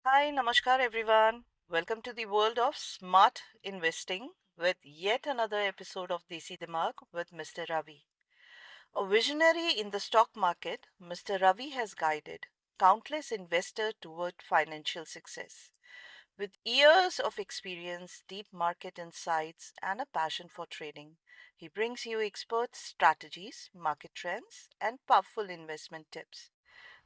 Hi, Namaskar everyone. Welcome to the world of smart investing with yet another episode of Desi Dimag with Mr. Ravi. A visionary in the stock market, Mr. Ravi has guided countless investors toward financial success. With years of experience, deep market insights, and a passion for trading, he brings you expert strategies, market trends, and powerful investment tips.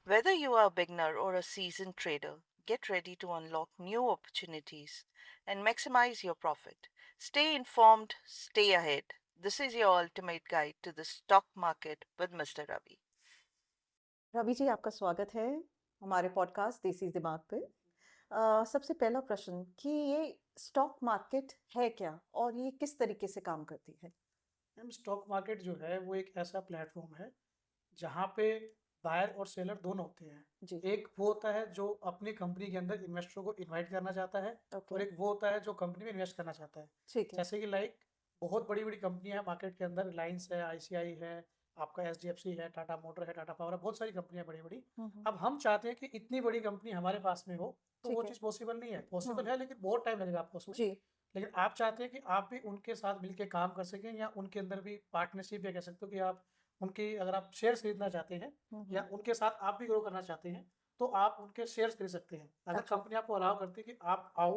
Whether you are a beginner or a seasoned trader, get ready to unlock new opportunities and maximize your profit. Stay informed, stay ahead. This is your ultimate guide to the stock market with Mr. Ravi. Ravi ji, आपका स्वागत है हमारे podcast देसी दिमाग पे। सबसे पहला प्रश्न कि ये स्टॉक मार्केट है क्या और ये किस तरीके से काम करती है? मैम स्टॉक मार्केट जो है वो एक ऐसा प्लेटफॉर्म है जहाँ पे बायर और सेलर दोनों होते हैं। जी। एक वो होता है जो अपनी कंपनी के अंदर इन्वेस्टरों को इनवाइट करना चाहता है ओके। और एक वो होता है जो कंपनी में इन्वेस्ट करना चाहता है। ठीक है। जैसे कि लाइक बहुत बड़ी बड़ी कंपनियां हैं मार्केट के अंदर, रिलायंस है, आईसीआई है, आपका एचडीएफसी है, टाटा मोटर है, टाटा पावर है, बहुत सारी कंपनियां बड़ी बड़ी। हम्म। अब हम चाहते हैं कि इतनी बड़ी कंपनी हमारे पास में हो, तो वो ठीक है। चीज़ पॉसिबल नहीं है। हम्म। पॉसिबल है लेकिन बहुत टाइम लगेगा आपको उसमें। जी। लेकिन आप चाहते हैं कि आप भी उनके साथ मिलके काम कर सकें या उनके अंदर भी पार्टनरशिप, या कह सकते हो कि आप उनकी, अगर आप शेयर खरीदना चाहते हैं या हम्म। उनके साथ आप भी ग्रो करना चाहते हैं, तो आप उनके शेयर्स खरीद सकते हैं। अगर अच्छा। कंपनी आपको अलाउ करती है कि आप आओ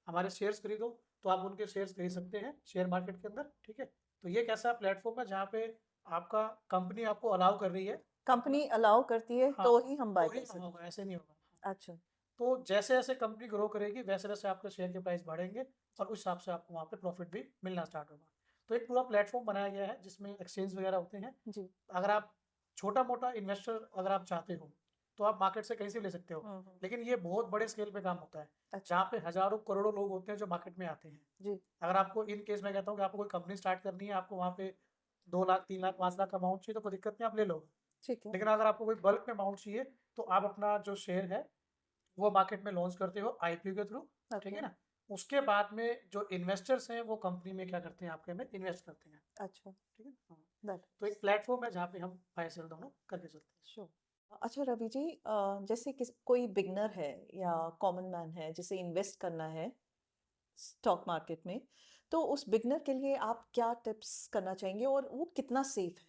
हमारे शेयर्स खरीदो, तो आप उनके शेयर्स खरीद सकते हैं शेयर मार्केट के अंदर। ठीक है, तो ये एक ऐसा प्लेटफॉर्म है जहाँ पे आपका कंपनी आपको अलाउ कर रही है अपना। कंपनी अलाउ करती है हाँ, तो ही हम बाय तो ही कर सकते होगा, ऐसे नहीं होगा। हैं। अच्छा। तो जैसे जैसे कंपनी ग्रो करेगी वैसे वैसे आपके शेयर के प्राइस बढ़ेंगे और उस हिसाब से आपको वहाँ पे प्रॉफिट भी मिलना स्टार्ट होगा। तो एक पूरा प्लेटफॉर्म बनाया गया है जिसमें एक्सचेंज वगैरह होते हैं। जी। अगर आप छोटा मोटा इन्वेस्टर अगर आप चाहते हो तो आप मार्केट से कहीं से भी ले सकते हो, हम्म। लेकिन ये बहुत बड़े स्केल पे काम होता है अच्छा। जहाँ पे हजारों करोड़ों लोग होते हैं जो मार्केट में आते हैं। जी। अगर आपको इन केस मैं कहता हूँ कि आपको कोई कंपनी स्टार्ट करनी है, आपको वहाँ पे 2 लाख 3 लाख 5 लाख का अमाउंट चाहिए, तो कोई दिक्कत नहीं, आप ले लो। ठीक है। लेकिन अगर आपको कोई बल्क में अमाउंट चाहिए तो आप अपना जो शेयर है वो मार्केट में लॉन्च करते हो आईपीओ के थ्रू। ठीक ओके। है ना। उसके बाद में जो इन्वेस्टर्स हैं वो कंपनी में क्या करते हैं, आपके में इन्वेस्ट करते हैं। अच्छा। ठीक है। हाँ, दैट। तो एक प्लेटफॉर्म है जहाँ पे हम बाय सेल दोनों करके चलते हैं। श्योर। अच्छा रवि जी, जैसे कोई बिगनर है या कॉमन मैन है जिसे इन्वेस्ट करना है स्टॉक मार्केट में, तो उस बिगनर के लिए आप क्या टिप्स करना चाहेंगे और वो कितना सेफ है?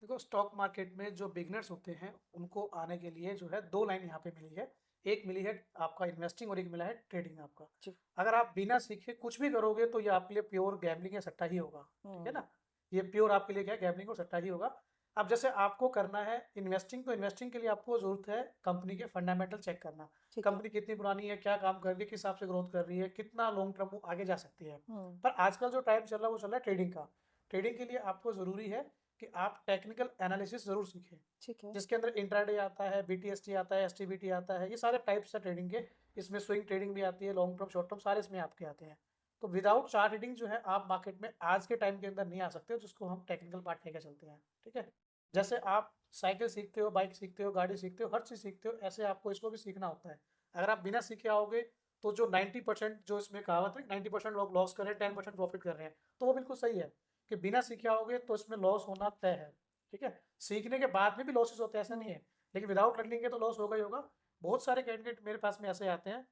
देखो स्टॉक मार्केट में जो बिगनर्स होते हैं उनको आने के लिए जो है दो लाइन यहाँ पे मिली है। एक मिली है आपका इन्वेस्टिंग और एक मिला है ट्रेडिंग आपका। जी। अगर आप बिना सीखे कुछ भी करोगे तो ये आपके लिए प्योर गैम्बलिंग या सट्टा ही होगा। ठीक है हम्म। ना। ये प्योर आपके लिए क्या है, गैम्बलिंग और सट्टा ही होगा। अब जैसे आपको करना है इन्वेस्टिंग, तो इन्वेस्टिंग के लिए आपको जरूरत है कंपनी के फंडामेंटल चेक करना। ठीक है। कंपनी कितनी पुरानी है, क्या काम कर रही है, किस हिसाब से ग्रोथ कर रही है, कितना लॉन्ग टर्म वो आगे जा सकती है। हम्म। पर आजकल जो टाइम चल रहा है वो चल रहा है ट्रेडिंग का। ट्रेडिंग के लिए आपको ज़रूरी है कि आप टेक्निकल एनालिसिस ज़रूर सीखें, ठीक है। जिसके अंदर इंट्राडे आता है, बीटीएसटी आता है, एसटीबीटी आता है, ये सारे टाइप्स है ट्रेडिंग के। इसमें स्विंग ट्रेडिंग भी आती है, लॉन्ग टर्म शॉर्ट टर्म सारे इसमें आपके आते हैं। तो विदाउट चार्ट रीडिंग जो है आप मार्केट में आज के टाइम के अंदर नहीं आ सकते हो, जिसको हम टेक्निकल पार्ट लेकर चलते हैं। ठीक है। जैसे आप साइकिल सीखते हो, बाइक सीखते हो, गाड़ी सीखते हो, हर चीज़ सीखते हो, ऐसे आपको इसको भी सीखना होता है। अगर आप बिना सीखे आओगे तो जो 90% जो इसमें कहावत है 90% लोग लॉस कर रहे हैं, 10% प्रॉफिट कर रहे हैं, तो वो बिल्कुल सही है कि बिना सीखे आओगे तो इसमें लॉस होना तय है। ठीक है। सीखने के बाद में भी लॉसेस होते हैं, ऐसा नहीं हम्म। है, लेकिन विदाउट लर्निंग के तो लॉस होगा ही होगा। बहुत सारे कैंडिडेट मेरे पास में ऐसे आते हैं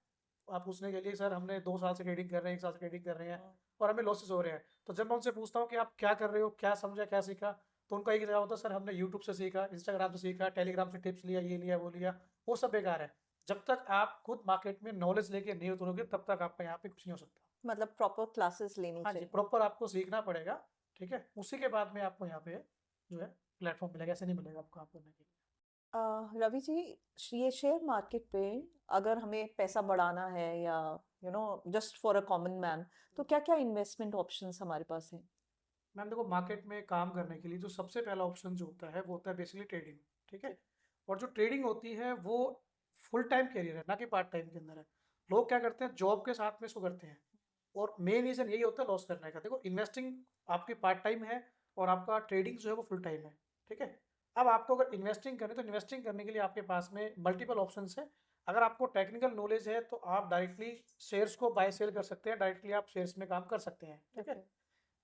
आप पूछने के लिए, सर हमने 2 साल से ट्रेडिंग कर रहे हैं, 1 साल से ट्रेडिंग कर रहे हैं हम्म। और हमें लॉसेस हो रहे हैं। तो जब मैं उनसे पूछता हूँ कि आप क्या कर रहे हो, क्या समझा, क्या सीखा, तो उनका एक जवाब होता है, सर हमने यूट्यूब से सीखा, इंस्टाग्राम से सीखा, टेलीग्राम से टिप्स लिया, ये लिया वो लिया। वो सब बेकार है। जब तक आप खुद मार्केट में नॉलेज लेके नहीं उतरोगे तब तक आपका यहाँ पे कुछ नहीं हो सकता। मतलब प्रॉपर क्लासेस लेनी हाँ जी, चाहिए। प्रॉपर आपको सीखना पड़ेगा। ठीक है, उसी के बाद में आपको यहाँ पे जो है प्लेटफॉर्म मिलेगा, ऐसे नहीं मिलेगा आपको काम करने के लिए। रवि जी, ये शेयर मार्केट पे अगर हमें पैसा बढ़ाना है या just for a common man, तो क्या क्या इन्वेस्टमेंट ऑप्शंस हमारे पास हैं? मैम देखो मार्केट में काम करने के लिए जो सबसे पहला ऑप्शन जो होता है वो होता है बेसिकली ट्रेडिंग। ठीक है। ठीक। और जो ट्रेडिंग होती है वो फुल टाइम कैरियर है, ना कि पार्ट टाइम के अंदर है। लोग क्या करते हैं, जॉब के साथ में इसको करते हैं, और मेन रीजन यही होता है लॉस करने का। देखो इन्वेस्टिंग आपकी पार्ट टाइम है और आपका ट्रेडिंग जो है वो फुल टाइम है। ठीक है। अब आपको अगर इन्वेस्टिंग करनी तो इन्वेस्टिंग करने के लिए आपके पास में मल्टीपल ऑप्शंस है। अगर आपको टेक्निकल नॉलेज है तो आप डायरेक्टली शेयर्स को बाय सेल कर सकते हैं, डायरेक्टली आप शेयर्स में काम कर सकते हैं। ठीक है। ओके।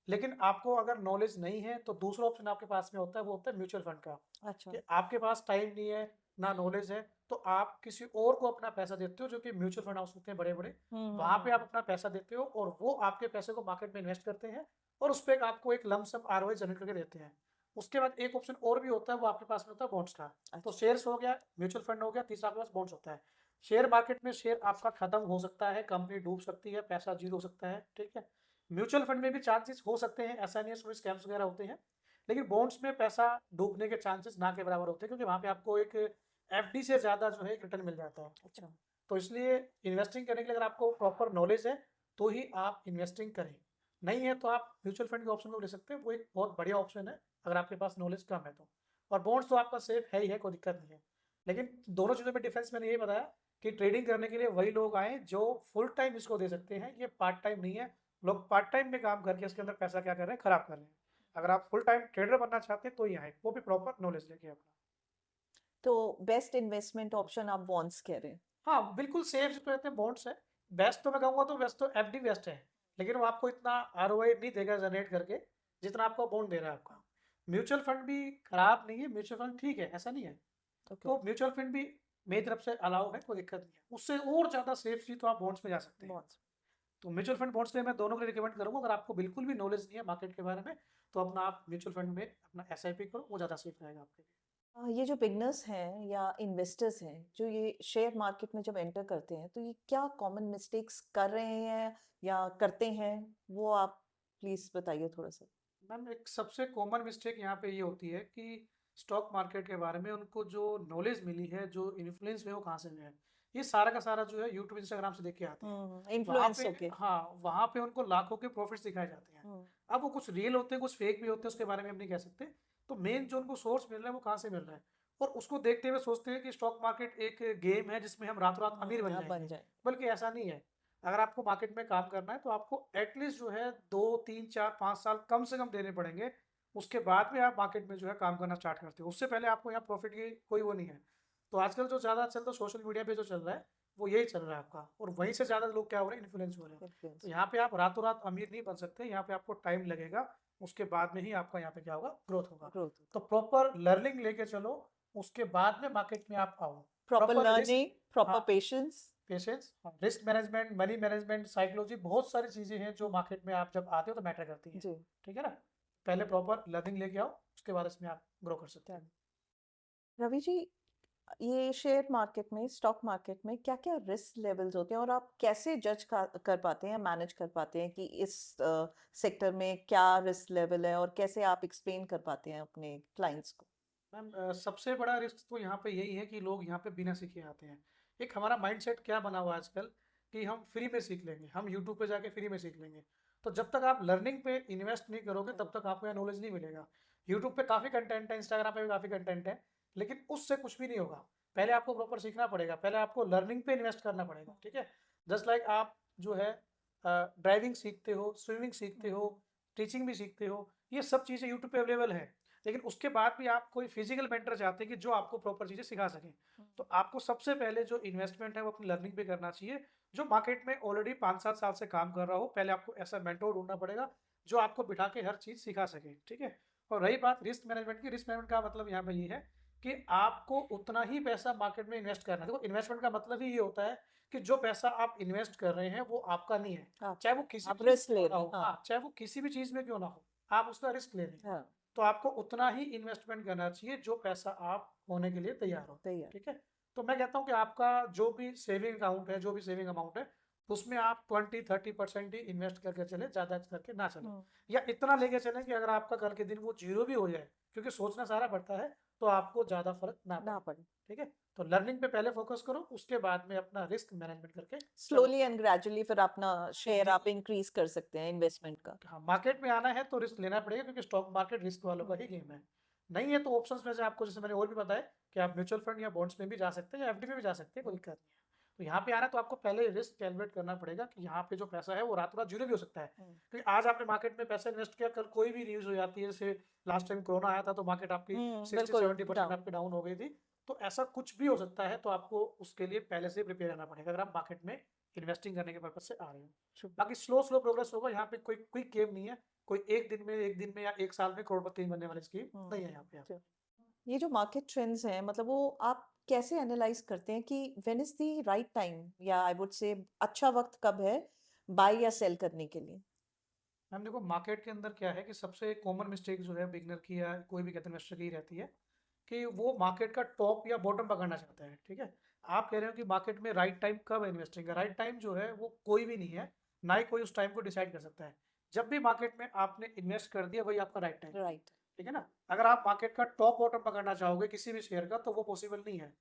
लेकिन आपको अगर नॉलेज नहीं है तो दूसरा ऑप्शन आपके पास में होता है, वो होता है म्यूचुअल फंड का। अच्छा। कि आपके पास टाइम नहीं है, ना नॉलेज है, तो आप किसी और को अपना पैसा देते हो, जो कि म्यूचुअल फंड हाउस होते हैं बड़े-बड़े, वहाँ पे आप अपना पैसा देते हो और वो आपके पैसे को मार्केट में इन्वेस्ट करते हैं और उस पे आपको एक लंप सम आरओआई जनरेट करके देते हैं। उसके बाद एक ऑप्शन और भी होता है, वो आपके पास में होता है बॉन्ड्स का। तो अच्छा। शेयर्स हो गया, म्यूचुअल फंड हो गया, तीसरा आपके पास बॉन्ड्स होता है। शेयर मार्केट में शेयर आपका खत्म हो सकता है, कंपनी डूब सकती है, पैसा जीरो हो सकता है, ठीक है। म्यूचुअल फंड में भी चांसेस हो सकते हैं, ऐसा नहीं है, उसमें स्कैम्स वगैरह होते हैं, लेकिन बॉन्ड्स में पैसा डूबने के चांसेस ना के बराबर होते हैं, क्योंकि वहाँ पे आपको एक एफडी से ज़्यादा जो है एक रिटर्न मिल जाता है। अच्छा। तो इसलिए इन्वेस्टिंग करने के लिए अगर आपको प्रॉपर नॉलेज है तो ही आप इन्वेस्टिंग करें, नहीं है तो आप म्यूचुअल फंड के ऑप्शन को ले सकते हैं, वो एक बहुत बढ़िया ऑप्शन है अगर आपके पास नॉलेज कम है तो। और बॉन्ड्स तो आपका सेफ है ही है, कोई दिक्कत नहीं है। लेकिन दोनों चीज़ों में डिफरेंस मैंने ये बताया कि ट्रेडिंग करने के लिए वही लोग आए जो फुल टाइम इसको दे सकते हैं, ये पार्ट टाइम नहीं है। लोग पार्ट टाइम में काम करके इसके अंदर पैसा क्या कर रहे हैं, खराब कर रहे हैं। अगर आप फुल टाइम ट्रेडर बनना चाहते हैं तो ही आए, वो भी प्रॉपर नॉलेज लेके अपना। तो बेस्ट इन्वेस्टमेंट ऑप्शन आप बॉन्ड्स कह रहे हैं? हाँ, बिल्कुल सेफ जिसको कहते हैं बॉन्ड्स है। बेस्ट तो मैं कहूँगा तो बेस्ट तो एफडी बेस्ट है, लेकिन वो आपको इतना आरओआई नहीं देगा जनरेट करके जितना आपको बॉन्ड दे रहा है आपका। म्यूचुअल फंड भी खराब नहीं है, म्यूचुअल फंड ठीक है, ऐसा नहीं है। ओके। तो म्यूचुअल फंड भी मेरी तरफ से अलाउ है, कोई दिक्कत नहीं है। उससे और ज़्यादा सेफ चीज़ तो आप बॉन्ड्स में जा सकते हैं। बॉन्ड्स। तो म्यूचुअल फंड बॉन्ड्स के लिए मैं दोनों के लिए रिकमेंड करूँगा। अगर आपको बिल्कुल भी नॉलेज नहीं है मार्केट के बारे में, तो अपना आप म्यूचुअल फंड में अपना एसआईपी करो, वो ज़्यादा सेफ रहेगा आपके लिए। ये जो बिगनर्स हैं या इन्वेस्टर्स हैं जो ये शेयर मार्केट में जब एंटर करते हैं तो ये क्या कॉमन मिस्टेक्स कर रहे हैं या करते हैं, वो आप प्लीज बताइए थोड़ा सा। मैम, एक सबसे कॉमन मिस्टेक यहाँ पे ये होती है कि स्टॉक मार्केट के बारे में उनको जो नॉलेज मिली है, जो इन्फ्लुएंस हुए, वो कहाँ से हुए हैं, ये सारा का सारा जो है यूट्यूब इंस्टाग्राम से देख के आते हैं। वहाँ इन्फ्लुएंस पे, होके। हाँ, वहाँ पे उनको लाखों के प्रॉफिट्स दिखाए जाते हैं। अब वो कुछ रियल होते हैं, कुछ फेक भी होते हैं, उसके बारे में हम नहीं कह सकते। तो मेन जो उनको सोर्स मिल रहा है वो कहाँ से मिल रहा है, और उसको देखते हुए सोचते हैं कि स्टॉक मार्केट एक गेम है जिसमें हम रातों रात अमीर बन आप बन जाएंगे। जाए। बल्कि ऐसा नहीं है। अगर आपको मार्केट में काम करना है तो आपको एटलीस्ट जो है 2 3 4 5 साल कम से कम देने पड़ेंगे, उसके बाद में आप मार्केट में जो है काम करना स्टार्ट करते हो। उससे पहले आपको यहाँ प्रॉफिट की कोई वो नहीं है। तो आजकल जो ज़्यादा चल रहा है सोशल मीडिया पे जो चल रहा है, वो यही चल रहा है आपका, और वहीं से ज़्यादा लोग क्या हो रहे हैं, इन्फ्लुएंस हो रहे हैं। तो इन्फ्लुएंस। यहाँ पे आप रातों रात अमीर नहीं बन सकते, यहाँ पे आपको टाइम लगेगा, उसके बाद में ही आपका यहाँ पे क्या होगा, ग्रोथ होगा। ग्रोथ। तो प्रॉपर लर्निंग लेके चलो, उसके बाद में मार्केट में आप आओ। Proper proper risk, learning, proper हाँ, patience. Patience, risk management, money management, psychology, बहुत सारी चीज़ें हैं जो मार्केट में आप जब आते हो तो मैटर करती हैं। जी। ठीक है ना। पहले प्रॉपर लर्निंग लेके आओ, उसके बाद इसमें आप ग्रो कर सकते हैं। रवि जी, ये शेयर मार्केट में, स्टॉक मार्केट में क्या क्या रिस्क लेवल्स होते हैं और आप कैसे जज कर पाते हैं, मैनेज कर पाते हैं कि इस सेक्टर में क्या रिस्क लेवल है और कैसे आप एक्सप्लेन कर पाते हैं अपने क्लाइंट्स को? मैम, सबसे बड़ा रिस्क तो यहाँ पे यही है कि लोग यहाँ पे बिना सीखे आते हैं। एक हमारा माइंडसेट क्या बना हुआ है आजकल कि हम फ्री में सीख लेंगे, हम यूट्यूब पे जाके फ्री में सीख लेंगे। तो जब तक आप लर्निंग पे इन्वेस्ट नहीं करोगे तब तक आपको यहाँ नॉलेज नहीं मिलेगा। यूट्यूब पे काफ़ी कंटेंट है, इंस्टाग्राम पे भी काफ़ी कंटेंट है, लेकिन उससे कुछ भी नहीं होगा। पहले आपको प्रॉपर सीखना पड़ेगा, पहले आपको लर्निंग पे इन्वेस्ट करना पड़ेगा। ठीक है। जस्ट लाइक आप जो है ड्राइविंग सीखते हो, स्विमिंग सीखते हो, टीचिंग भी सीखते हो, ये सब चीज़ें यूट्यूब पे अवेलेबल है। लेकिन उसके बाद भी आप कोई फिजिकल मेंटर चाहते हैं कि जो आपको प्रॉपर चीज़ें सिखा सके, तो आपको सबसे पहले जो इन्वेस्टमेंट है वो अपनी लर्निंग पे करना चाहिए, जो मार्केट में ऑलरेडी 5 7 साल से काम कर रहा हो। पहले आपको ऐसा मेंटोर ढूंढना पड़ेगा जो आपको बिठा के हर चीज़ सिखा सके। ठीक है। और रही बात रिस्क मैनेजमेंट की, रिस्क मैनेजमेंट का मतलब यहाँ पे ये है कि आपको उतना ही पैसा मार्केट में इन्वेस्ट करना है। देखो, इन्वेस्टमेंट का मतलब ही ये होता है कि जो पैसा आप इन्वेस्ट कर रहे हैं वो आपका नहीं है, आप चाहे वो किसी आप भी चीज़ रिस्क में ले क्यों ना रहे हो। हैं। हाँ। हाँ, चाहे वो किसी भी चीज़ में क्यों ना हो, आप उसका रिस्क ले रहे हैं। हाँ। तो आपको उतना ही इन्वेस्टमेंट करना चाहिए जो पैसा आप होने के लिए तैयार हो। तैयार। ठीक है। तो मैं कहता हूँ कि आपका जो भी सेविंग अकाउंट है, जो भी सेविंग अमाउंट है, उसमें आप 20 30% ही इन्वेस्ट करके चले, ज़्यादा करके ना चले। या इतना लेके चलें कि अगर आपका कल के दिन वो जीरो भी हो जाए, क्योंकि सोचना सारा पड़ता है, तो आपको ज़्यादा फर्क ना ना पड़े। पड़े। ठीक है। तो लर्निंग पे पहले फोकस करो, उसके बाद में अपना रिस्क मैनेजमेंट करके चलो। स्लोली एंड ग्रेजुअली फिर अपना शेयर जी, आप इंक्रीज कर सकते हैं इन्वेस्टमेंट का। हाँ, मार्केट में आना है तो रिस्क लेना पड़ेगा, क्योंकि स्टॉक मार्केट रिस्क वालों का ही गेम है। नहीं है तो ऑप्शंस में से आपको, जैसे मैंने और भी बताया, कि आप म्यूचुअल फंड या बॉन्ड्स में भी जा सकते हैं या एफडी में भी जा सकते हैं, कोई दिक्कत नहीं है। तो यहाँ पे आना है तो आपको पहले रिस्क कैलकुलेट करना पड़ेगा कि यहाँ पे जो पैसा है वो रातों रात जीरो भी हो सकता है। क्योंकि आज आपने मार्केट में पैसा इन्वेस्ट किया, कल कोई भी न्यूज़ हो जाती है, जैसे लास्ट टाइम कोरोना आया था तो मार्केट आपकी 60 70% डाउन। आपकी डाउन हो गई थी। तो ऐसा कुछ भी हो सकता है, तो आपको उसके लिए पहले से प्रिपेयर रहना पड़ेगा अगर आप मार्केट में इन्वेस्टिंग करने के पर्पज से आ रहे हो। बाकी स्लो स्लो प्रोग्रेस होगा, यहाँ पे कोई क्विक गेम नहीं है, कोई एक दिन में या एक साल में करोड़पति बनने वाली स्कीम नहीं है यहाँ पे। ये जो मार्केट ट्रेंड्स हैं, मतलब वो आप कैसे एनालाइज करते हैं कि when is the right time, या आई वुड से अच्छा वक्त कब है बाय या सेल करने के लिए? मैम देखो, मार्केट के अंदर क्या है कि सबसे कॉमन मिस्टेक जो है बिगनर की या कोई भी कहते इन्वेस्टर की रहती है कि वो मार्केट का टॉप या बॉटम पकड़ना चाहता है। ठीक है, आप कह रहे हो कि मार्केट में राइट टाइम कब है इन्वेस्टिंग का? राइट टाइम जो है वो कोई भी नहीं है, ना ही कोई उस टाइम को डिसाइड कर सकता है। जब भी मार्केट में आपने इन्वेस्ट कर दिया वही आपका राइट टाइम है। राइट। ठीक है ना? अगर आप मार्केट का टॉप बॉटम पकड़ना चाहोगे किसी भी शेयर का तो वो पॉसिबल नहीं है।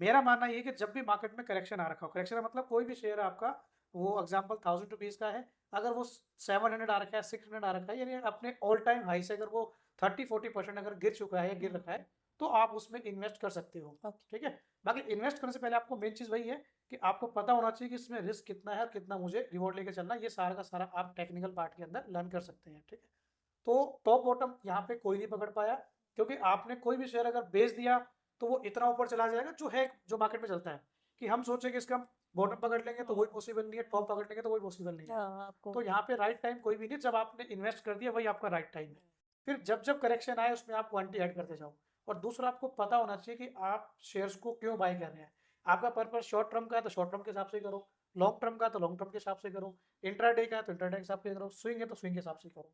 मेरा मानना ये है कि जब भी मार्केट में करेक्शन आ रखा हो, करेक्शन का मतलब कोई भी शेयर आपका, वो एग्जांपल 1000 रुपीज का है, अगर वो 700 आ रखा है, 600 आ रखा है, यानी अपने ऑल टाइम हाई से अगर वो 30-40% अगर गिर चुका है या गिर रखा है, तो आप उसमें इन्वेस्ट कर सकते हो। ओके। ठीक है, बाकी इन्वेस्ट करने से पहले आपको मेन चीज़ वही है कि आपको पता होना चाहिए कि इसमें रिस्क कितना है और कितना मुझे रिवॉर्ड लेके चलना है। ये सारा का सारा आप टेक्निकल पार्ट के अंदर लर्न कर सकते हैं। ठीक है, तो टॉप बॉटम यहाँ पे कोई नहीं पकड़ पाया, क्योंकि आपने कोई भी शेयर अगर बेच दिया तो वो इतना ऊपर चला जाएगा जो है, जो मार्केट में चलता है, कि हम सोचें कि इसका बॉटम पकड़ लेंगे तो वही पॉसिबल नहीं है, टॉप पकड़ लेंगे तो वही पॉसिबल नहीं है। हाँ, आपको तो यहाँ पे राइट टाइम कोई भी नहीं, जब आपने इन्वेस्ट कर दिया वही आपका राइट टाइम है। फिर जब जब करेक्शन आए उसमें आप क्वांटिटी ऐड करते जाओ। और दूसरा, आपको पता होना चाहिए कि आप शेयर्स को क्यों बाय कर रहे हैं। आपका पर्पज शॉर्ट टर्म का है तो शॉर्ट टर्म के हिसाब से करो, लॉन्ग टर्म का तो लॉन्ग टर्म के हिसाब से करो, इंट्राडे का है तो इंट्राडे के हिसाब से करो, स्विंग है तो स्विंग के हिसाब से करो।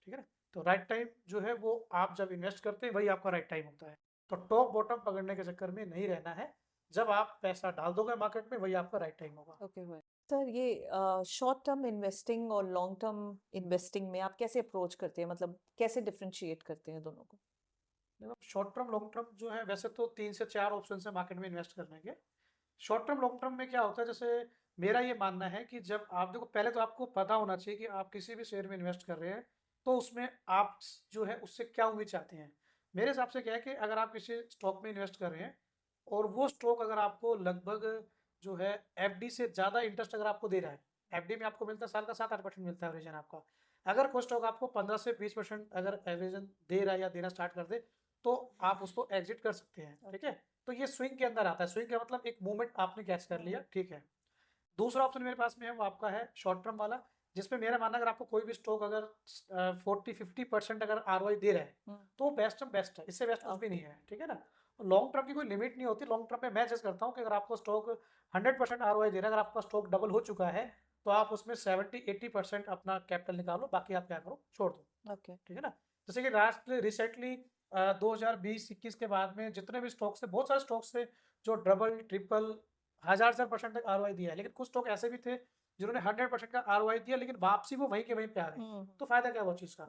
ठीक है ना? तो राइट टाइम जो है वो आप जब इन्वेस्ट करते हैं वही आपका राइट टाइम होता है। तो टॉप बॉटम पकड़ने के चक्कर में नहीं रहना है, जब आप पैसा डाल दोगे मार्केट में वही आपका राइट टाइम होगा। ओके हुआ। सर, ये शॉर्ट टर्म इन्वेस्टिंग और लॉन्ग टर्म इन्वेस्टिंग में आप कैसे अप्रोच करते हैं, मतलब कैसे डिफरेंशिएट करते हैं दोनों को? देखो, शॉर्ट टर्म लॉन्ग टर्म जो है वैसे तो 3 से 4 ऑप्शन है मार्केट में इन्वेस्ट करने के। शॉर्ट टर्म लॉन्ग टर्म में क्या होता है, जैसे मेरा ये मानना है कि जब आप देखो, पहले तो आपको पता होना चाहिए कि आप किसी भी शेयर में इन्वेस्ट कर रहे हैं तो उसमें आप जो है उससे क्या उम्मीद चाहते हैं। मेरे हिसाब से क्या है कि अगर आप किसी स्टॉक में इन्वेस्ट कर रहे हैं और वो स्टॉक अगर आपको लगभग जो है एफडी से ज़्यादा इंटरेस्ट अगर आपको दे रहा है, एफडी में आपको मिलता है साल का 7-8% मिलता है एवरेजन आपका, अगर कोई स्टॉक आपको 15 से 20% अगर एवरेजन दे रहा है या देना स्टार्ट कर दे तो आप उसको एग्जिट कर सकते हैं। ठीक है, तो ये स्विंग के अंदर आता है। स्विंग का मतलब एक मूवमेंट आपने कैच कर लिया। ठीक है, दूसरा ऑप्शन मेरे पास में है वो आपका है शॉर्ट टर्म वाला, जिसमें मेरा मानना अगर आपको कोई भी स्टॉक अगर 40-50% अगर आरओआई दे रहा है तो बेस्ट बेस्ट है, इससे बेस्ट कुछ भी नहीं है। ठीक है ना? लॉन्ग टर्म की कोई लिमिट नहीं होती। लॉन्ग टर्म में मैं जस्ट करता हूँ कि अगर आपको स्टॉक 100% आरओआई दे रहा है, अगर आपका स्टॉक डबल हो चुका है तो आप उसमें 70-80% अपना कैपिटल निकालो, बाकी आप क्या करो, छोड़ दो। ओके। ठीक है ना? जैसे कि लास्ट रिसेंटली 2020-21 के बाद में जितने भी स्टॉक्स थे, बहुत सारे स्टॉक्स थे जो डबल ट्रिपल हजार परसेंट तक आरओआई दिया है, लेकिन कुछ स्टॉक ऐसे भी थे जिन्होंने 100% का आरओआई दिया लेकिन वापसी वो वहीं के वहीं पे आ गई। तो फायदा क्या वो चीज़ का?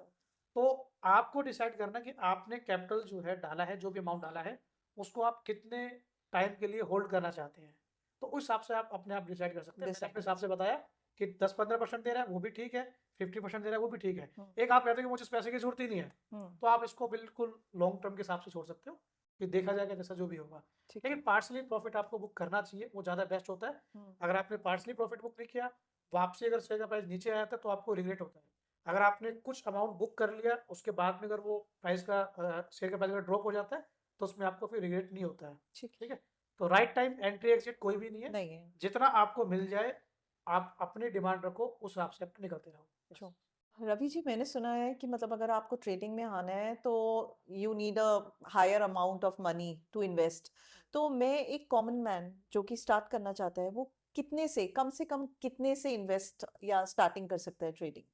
तो आपको डिसाइड करना कि आपने कैपिटल जो है डाला है, जो भी अमाउंट डाला है उसको आप कितने टाइम के लिए होल्ड करना चाहते हैं, तो उस हिसाब से आप अपने आप डिसाइड कर सकते हैं। मैंने अपने हिसाब से बताया कि 10-15% दे रहा है वो भी ठीक है, 50% दे रहा है वो भी ठीक है। एक आप कहते हैं कि मुझे इस पैसे की जरूरत ही नहीं है, तो आप इसको बिल्कुल लॉन्ग टर्म के हिसाब से छोड़ सकते हो, कि देखा जाएगा जैसा जो भी होगा। ठीक लेकिन पार्सली प्रॉफिट आपको बुक करना चाहिए, वो ज़्यादा बेस्ट होता है। है। अगर आपने पार्सली प्रॉफिट बुक नहीं किया, वापसी अगर शेयर का प्राइस नीचे आया था तो आपको रिग्रेट होता है। अगर आपने कुछ अमाउंट बुक कर लिया उसके बाद में अगर वो प्राइस का शेयर का प्राइस अगर ड्रॉप हो जाता है तो उसमें आपको फिर रिग्रेट नहीं होता है। ठीक ठीक है, तो राइट टाइम एंट्री एग्जिट कोई भी नहीं है, नहीं है। जितना आपको मिल जाए आप अपनी डिमांड रखो, उस हिसाब से आप निकलते रहो। Sure. रवि जी, मैंने सुना है कि मतलब अगर आपको ट्रेडिंग में आना है तो you need a higher amount of money to invest. तो मैं एक कॉमन मैन जो कि स्टार्ट करना चाहता है, वो कितने से कम कितने से इन्वेस्ट या स्टार्टिंग कर सकता है ट्रेडिंग?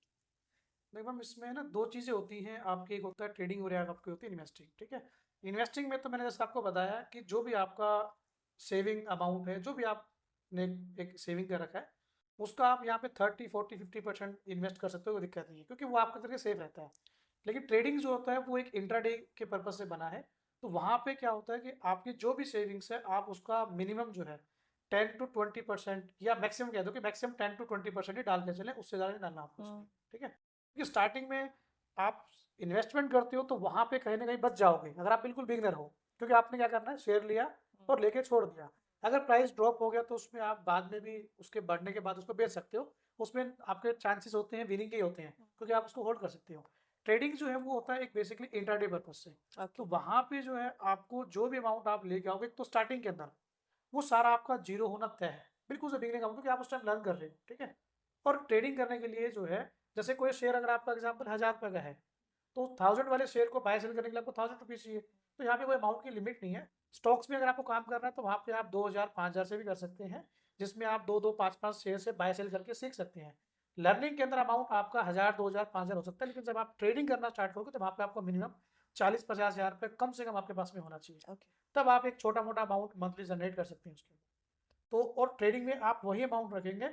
देखो मैम, इसमें ना दो चीज़ें होती हैं आपकी, एक होता है ट्रेडिंग और एक आपकी होती है इन्वेस्टिंग। ठीक है, इन्वेस्टिंग में तो मैंने जैसे आपको बताया कि जो भी आपका सेविंग अमाउंट है, जो भी आपने एक सेविंग कर रखा है उसका आप यहाँ पे 30-40-50% इन्वेस्ट कर सकते हो, कोई दिक्कत नहीं है, क्योंकि वो आपका करके सेफ रहता है। लेकिन ट्रेडिंग जो होता है वो एक इंट्राडे के पर्पज से बना है, तो वहाँ पे क्या होता है कि आपकी जो भी सेविंग्स है आप उसका मिनिमम जो है 10-20% या मैक्सिमम कह दो कि मैक्सिमम 10-20% ही डाल के चले, उससे ज़्यादा नहीं डालना आपको उसमें। ठीक है, क्योंकि स्टार्टिंग में आप इन्वेस्टमेंट करते हो तो वहाँ पे कहीं ना कहीं बच जाओगे अगर आप बिल्कुल बिगनर हो, क्योंकि आपने क्या करना है, शेयर लिया और लेके छोड़ दिया। अगर प्राइस ड्रॉप हो गया तो उसमें आप बाद में भी उसके बढ़ने के बाद उसको बेच सकते हो, उसमें आपके चांसेस होते हैं विनिंग के ही होते हैं, क्योंकि आप उसको होल्ड कर सकते हो। ट्रेडिंग जो है वो होता है एक बेसिकली इंट्राडे पर्पज से। तो वहाँ पे जो है आपको जो भी अमाउंट आप लेके आओगे तो स्टार्टिंग के अंदर वो सारा आपका जीरो होना तय है, बिल्कुल से बिगने का, क्योंकि आप उस टाइम लर्न कर रहे हो। ठीक है, और ट्रेडिंग करने के लिए जो है, जैसे कोई शेयर अगर आपका एग्जाम्पल 1000 रुपये का है तो 1000 वाले शेयर को बाय सेल करने के लिए आपको 1000 रुपीज चाहिए, तो यहाँ पे कोई अमाउंट की लिमिट नहीं है। स्टॉक्स में अगर आपको काम करना है तो वहाँ पे आप 2000 5000 से भी कर सकते हैं, जिसमें आप 2 5 शेयर से बाय सेल करके सीख सकते हैं। लर्निंग के अंदर अमाउंट आपका 1000 2000 5000 हो सकता है, लेकिन जब आप ट्रेडिंग करना स्टार्ट करोगे तो वहाँ पे आपको मिनिमम 40-50 हज़ार रुपये कम से कम आपके पास में होना चाहिए। ओके। तब आप एक छोटा मोटा अमाउंट मंथली जनरेट कर सकते हैं उसके अंदर। तो और ट्रेडिंग में आप वही अमाउंट रखेंगे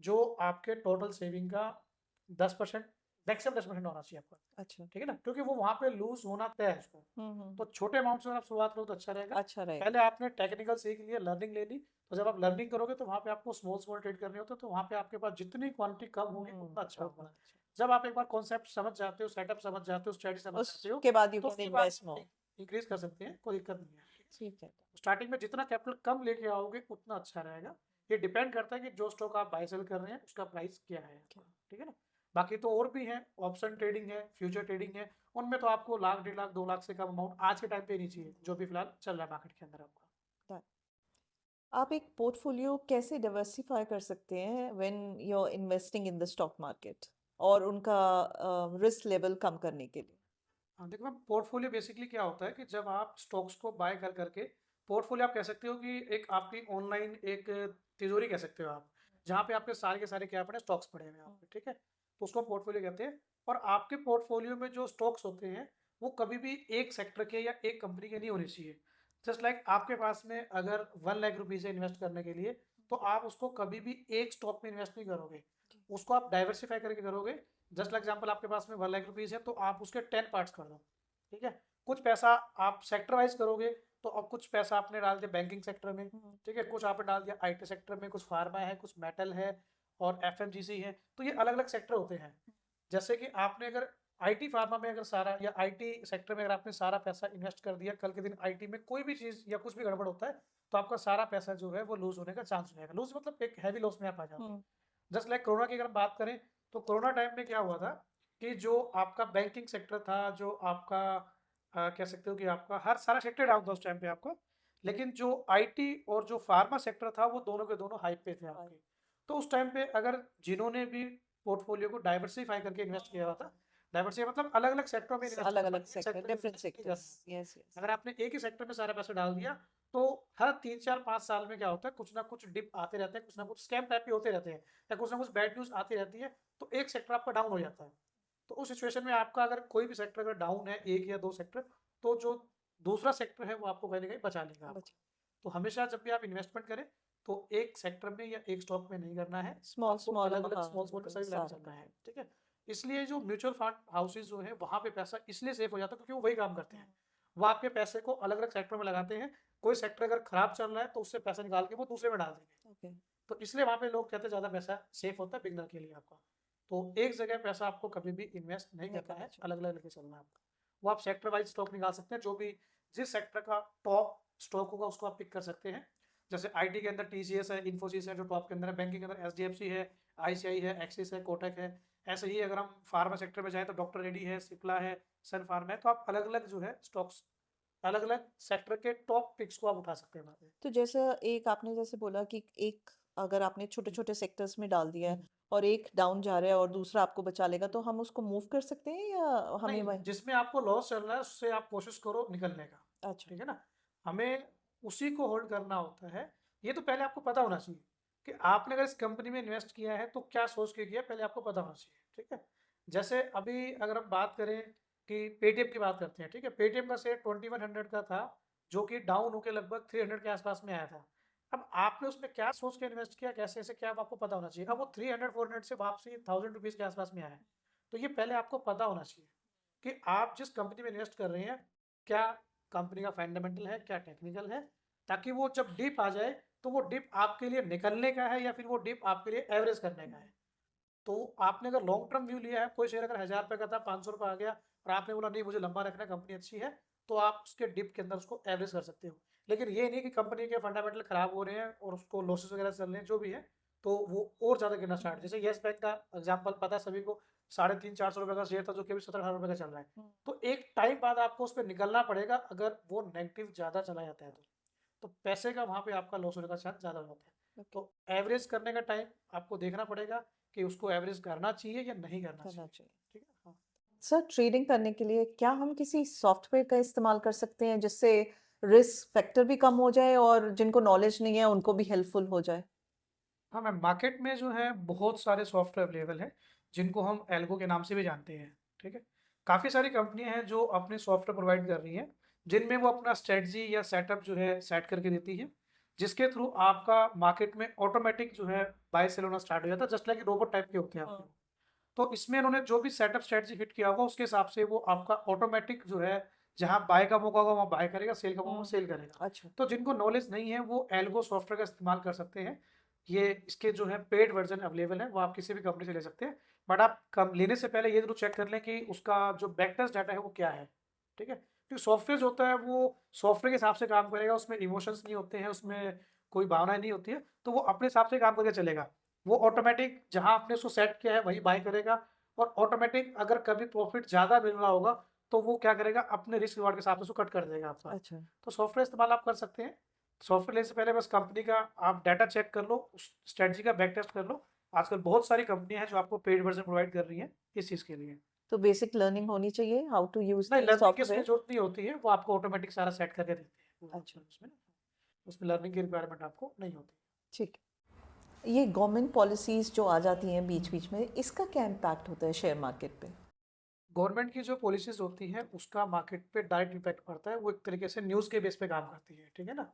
जो आपके टोटल सेविंग का 10%, मैक्सिमम 10% होना चाहिए आपका, अच्छा। ठीक है ना, क्योंकि वो वहाँ पे लूज होना तय है उसको। तो हम्म। छोटे अमाउंट से अगर आप शुरुआत करो तो अच्छा रहेगा। अच्छा रहेगा। पहले आपने टेक्निकल सीख लिया, लर्निंग ले ली, तो जब आप लर्निंग करोगे तो वहाँ पे आपको स्मॉल स्मॉल ट्रेड करने होते हैं, तो वहाँ पे आपके पास जितनी क्वांटिटी कम होगी उतना अच्छा उतना होगा। अच्छा। जब आप एक बार कॉन्सेप्ट समझ जाते हो, सेटअप समझ जाते हो, स्ट्रेटजी समझ जाते हो, उसके बाद यू तो कैन उसके बाद इन्वेस्ट मोर। इंक्रीज कर सकते हैं, कोई दिक्कत नहीं है। ठीक है। स्टार्टिंग में जितना कैपिटल कम लेके आओगे उतना अच्छा रहेगा। ये डिपेंड करता है कि जो स्टॉक आप बाय सेल कर रहे हैं उसका प्राइस क्या है आपका, ठीक है ना। बाकी तो और भी है, ऑप्शन ट्रेडिंग है, फ्यूचर ट्रेडिंग है, उनमें तो आपको लाख 1.5 लाख 2 लाख से कम अमाउंट आज के टाइम पे नहीं चाहिए, जो भी फिलहाल चल रहा है मार्केट के अंदर आपका। Done. आप एक पोर्टफोलियो कैसे डाइवर्सिफाई कर सकते हैं when you are investing in the stock market और उनका रिस्क लेवल कम करने के लिए? हाँ, देखो मैम, पोर्टफोलियो बेसिकली क्या होता है कि जब आप स्टॉक्स को बाय कर करके, पोर्टफोलियो आप कह सकते हो कि एक आपकी ऑनलाइन एक तिजोरी कह सकते हो आप, जहाँ पे आपके सारे के सारे क्या पड़े, स्टॉक्स पड़े हुए हैं आप पे, ठीक है, तो उसको पोर्टफोलियो कहते हैं। और आपके पोर्टफोलियो में जो स्टॉक्स होते हैं वो कभी भी एक सेक्टर के या एक कंपनी के नहीं होने चाहिए। जस्ट लाइक आपके पास में अगर 1 लाख रुपीज़ है इन्वेस्ट करने के लिए, तो आप उसको कभी भी एक स्टॉक में इन्वेस्ट नहीं करोगे, उसको आप डाइवर्सिफाई करके करोगे। जस्ट लाइक एग्जाम्पल, आपके पास में 1 लाख रुपीज़ है तो आप उसके 10 पार्ट्स कर दो, ठीक है। कुछ पैसा आप सेक्टर वाइज करोगे, तो अब कुछ पैसा आपने डाल दिया बैंकिंग सेक्टर में, ठीक है, कुछ आपने डाल दिया आईटी सेक्टर में, कुछ फार्मा है, कुछ मेटल है और एफएमजीसी है। तो ये अलग अलग सेक्टर होते हैं। जैसे कि आपने अगर आईटी फार्मा में अगर सारा, या आईटी सेक्टर में अगर आपने सारा पैसा इन्वेस्ट कर दिया, कल के दिन आईटी में कोई भी चीज़ या कुछ भी गड़बड़ होता है, तो आपका सारा पैसा जो है वो लूज होने का चांस हो जाएगा। लूज मतलब एक हैवी लॉस में आप आ जाओगे। जस्ट लाइक कोरोना की अगर हम बात करें, तो कोरोना टाइम में क्या हुआ था कि जो आपका बैंकिंग सेक्टर था, जो आपका कह सकते हो कि आपका हर सारा सेक्टर डाउन था उस टाइम पे आपको, लेकिन जो आईटी और जो फार्मा सेक्टर था वो दोनों के दोनों हाइप पे थे आपके। तो उस टाइम पे अगर जिन्होंने भी पोर्टफोलियो को डाइवर्सिफाई करके इन्वेस्ट किया हुआ था, डाइवर्सिफाई मतलब अलग अलग सेक्टरों में इन्वेस्ट अलग करना, अलग एक सेक्टर, सेक्टर में डिफरेंट invest नहीं करना सेक्टर्स। है। Yes yes. अगर आपने एक ही सेक्टर में सारा पैसा डाल दिया, तो हर 3 4 5 साल में क्या होता है, कुछ ना कुछ डिप आते रहते हैं, कुछ ना कुछ स्कैम टाइप के होते रहते हैं, या कुछ ना कुछ बैड न्यूज आती रहती है, तो एक सेक्टर आपका डाउन हो जाता है। तो उस सिचुएशन में आपका अगर कोई भी सेक्टर अगर डाउन है, एक या दो सेक्टर, तो जो दूसरा सेक्टर है वो आपको कहीं ना कहीं बचा लेगा आपको। तो हमेशा जब भी आप इन्वेस्टमेंट करें तो एक सेक्टर में या एक स्टॉक में नहीं करना है, स्मॉल आपको स्मॉल, अलग अलग हाँ, स्मॉल स्मॉल पैसा भी लेना सारा। चलना है, ठीक है। इसलिए जो म्यूचुअल फंड हाउसेज जो है वहाँ पे पैसा इसलिए सेफ हो जाता है क्योंकि वो वही काम करते हैं, वो आपके पैसे को अलग अलग सेक्टर में लगाते हैं। कोई सेक्टर अगर खराब चल रहा है तो उससे पैसा निकाल के वो दूसरे में डाल देंगे। ओके। तो इसलिए वहाँ पे लोग कहते हैं ज़्यादा पैसा सेफ होता है बिगनर के लिए आपका। तो एक जगह पैसा आपको कभी भी इन्वेस्ट नहीं नहीं करना करना है, चाहिए। अलग अलग लेके चलना है आपको। वो आप सेक्टर वाइज स्टॉक निकाल सकते हैं, जो भी जिस सेक्टर का टॉप स्टॉक होगा उसको आप पिक कर सकते हैं। जैसे आईटी के अंदर टीसीएस है, इन्फोसिस है जो टॉप के अंदर है, बैंकिंग के अंदर एचडीएफसी है, आईसीआई है, एक्सिस है, कोटक है। ऐसे ही अगर हम फार्मा सेक्टर में जाएँ तो डॉक्टर रेड्डी है, सिप्ला है, सन फार्मा है। तो आप अलग अलग जो है स्टॉक्स, अलग अलग सेक्टर के टॉप पिक्स को आप उठा सकते हैं वहाँ पे। तो जैसा एक आपने जैसे बोला कि एक अगर आपने छोटे छोटे सेक्टर्स में डाल दिया है और एक डाउन जा रहा है और दूसरा आपको बचा लेगा, तो हम उसको मूव कर सकते हैं या हमें नहीं, वही? जिसमें आपको लॉस चल रहा है उससे आप कोशिश करो निकलने का, अच्छा। ठीक है ना। हमें उसी को होल्ड करना होता है। ये तो पहले आपको पता होना चाहिए कि आपने अगर इस कंपनी में इन्वेस्ट किया है तो क्या सोच के किया, पहले आपको पता होना चाहिए, ठीक है। जैसे अभी अगर हम बात करें कि पेटीएम की बात करते हैं, ठीक है, पेटीएम का शेयर 2100 का था, जो कि डाउन होकर लगभग 300 के आसपास में आया था। अब आपने उसमें क्या सोच के इन्वेस्ट किया, कैसे ऐसे क्या, आपको पता होना चाहिए। अब वो 300 400 से वापसी 1000 रुपीज़ के आसपास में आया है। तो ये पहले आपको पता होना चाहिए कि आप जिस कंपनी में इन्वेस्ट कर रहे हैं, क्या कंपनी का फंडामेंटल है, क्या टेक्निकल है, ताकि वो जब डिप आ जाए तो वो डिप आपके लिए निकलने का है या फिर वो डिप आपके लिए एवरेज करने का है। तो आपने अगर लॉन्ग टर्म व्यू लिया है, कोई शेयर अगर 1000 रुपये का था, 500 रुपये आ गया और आपने बोला नहीं मुझे लंबा रखना, कंपनी अच्छी है, तो आप उसके डिप के अंदर उसको एवरेज कर सकते हो। लेकिन ये नहीं कि कंपनी के फंडामेंटल खराब हो रहे हैं और उसको लॉसेस वगैरह चल रहे हैं जो भी है, तो वो और ज़्यादा गिरना स्टार्ट। जैसे येस बैंक का एग्जाम्पल पता है सभी को, 350-400 रुपये का शेयर था जो कि अभी 17-18 रुपये का चल रहा है। तो एक टाइम बाद आपको उस पर निकलना पड़ेगा अगर वो नेगेटिव ज़्यादा चला जाता है तो पैसे का वहाँ पे आपका लॉस होने का चांस ज़्यादा हो जाता है। तो एवरेज करने का टाइम आपको देखना पड़ेगा कि उसको एवरेज करना चाहिए या नहीं करना करना चाहिए, चाहिए। ठीक है। हाँ। सर ट्रेडिंग करने के लिए क्या हम किसी सॉफ्टवेयर का इस्तेमाल कर सकते हैं जिससे रिस्क फैक्टर भी कम हो जाए और जिनको नॉलेज नहीं है उनको भी हेल्पफुल हो जाए? हाँ मैम, मार्केट में जो है बहुत सारे सॉफ्टवेयर अवेलेबल हैं जिनको हम एल्गो के नाम से भी जानते हैं। ठीक है, काफ़ी सारी कंपनियां हैं जो अपने सॉफ्टवेयर प्रोवाइड कर रही हैं जिनमें वो अपना स्ट्रेटजी या सेटअप जो है सेट करके देती है, जिसके थ्रू आपका मार्केट में ऑटोमेटिक जो है बाय सेल होना स्टार्ट हो जाता है, जस्ट लाइक रोबोट टाइप के होते हैं आपके। तो इसमें उन्होंने जो भी सेटअप स्ट्रेटजी फिट किया होगा उसके हिसाब से वो आपका ऑटोमेटिक जो है जहाँ बाय का मौका होगा वहाँ बाय करेगा, सेल का मौका होगा सेल करेगा। अच्छा। तो जिनको नॉलेज नहीं है वो एल्गो सॉफ्टवेयर का इस्तेमाल कर सकते हैं। ये इसके जो है पेड वर्जन अवेलेबल है, वो आप किसी भी कंपनी से ले सकते हैं। बट आप कम लेने से पहले ये जरूर चेक कर लें कि उसका जो बैकटेस्ट डाटा है वो क्या है। ठीक है, क्योंकि सॉफ्टवेयर जो होता है वो सॉफ्टवेयर के हिसाब से काम करेगा, उसमें इमोशंस नहीं होते हैं, उसमें कोई भावनाएं नहीं होती है, तो वो अपने हिसाब से काम करके चलेगा। वो ऑटोमेटिक जहां आपने उसको सेट किया है वही बाय करेगा, और ऑटोमेटिक अगर कभी प्रॉफिट ज़्यादा मिल रहा होगा तो वो क्या करेगा, अपने रिस्क रिवार्ड के हिसाब से उसको कट कर देगा आपका। अच्छा। तो सॉफ्टवेयर इस्तेमाल आप कर सकते हैं। सॉफ्टवेयर लेने से पहले बस कंपनी का आप डाटा चेक कर लो, उस स्ट्रेटजी का बैक टेस्ट कर लो। आजकल बहुत सारी कंपनियां हैं जो आपको पेड वर्जन प्रोवाइड कर रही हैं इस चीज़ के लिए। तो बेसिक लर्निंग होनी चाहिए हाउ टू यूज नहीं, द लर्निंग की इसमें सॉफ्टवेयर। जरूरत नहीं होती है, वो आपको ऑटोमेटिक सारा सेट करके देते हैं पूरा अच्छा। ऑप्शन उसमें। उसमें लर्निंग की रिक्वायरमेंट आपको नहीं होती। ठीक है। ये गवर्नमेंट पॉलिसीज जो आ जाती हैं बीच बीच में, इसका क्या इम्पैक्ट होता है शेयर मार्केट पे? गवर्नमेंट की जो पॉलिसीज होती हैं उसका मार्केट पे डायरेक्ट इम्पैक्ट पड़ता है। वो एक तरीके से न्यूज़ के बेस पे काम करती है। ठीक है ना,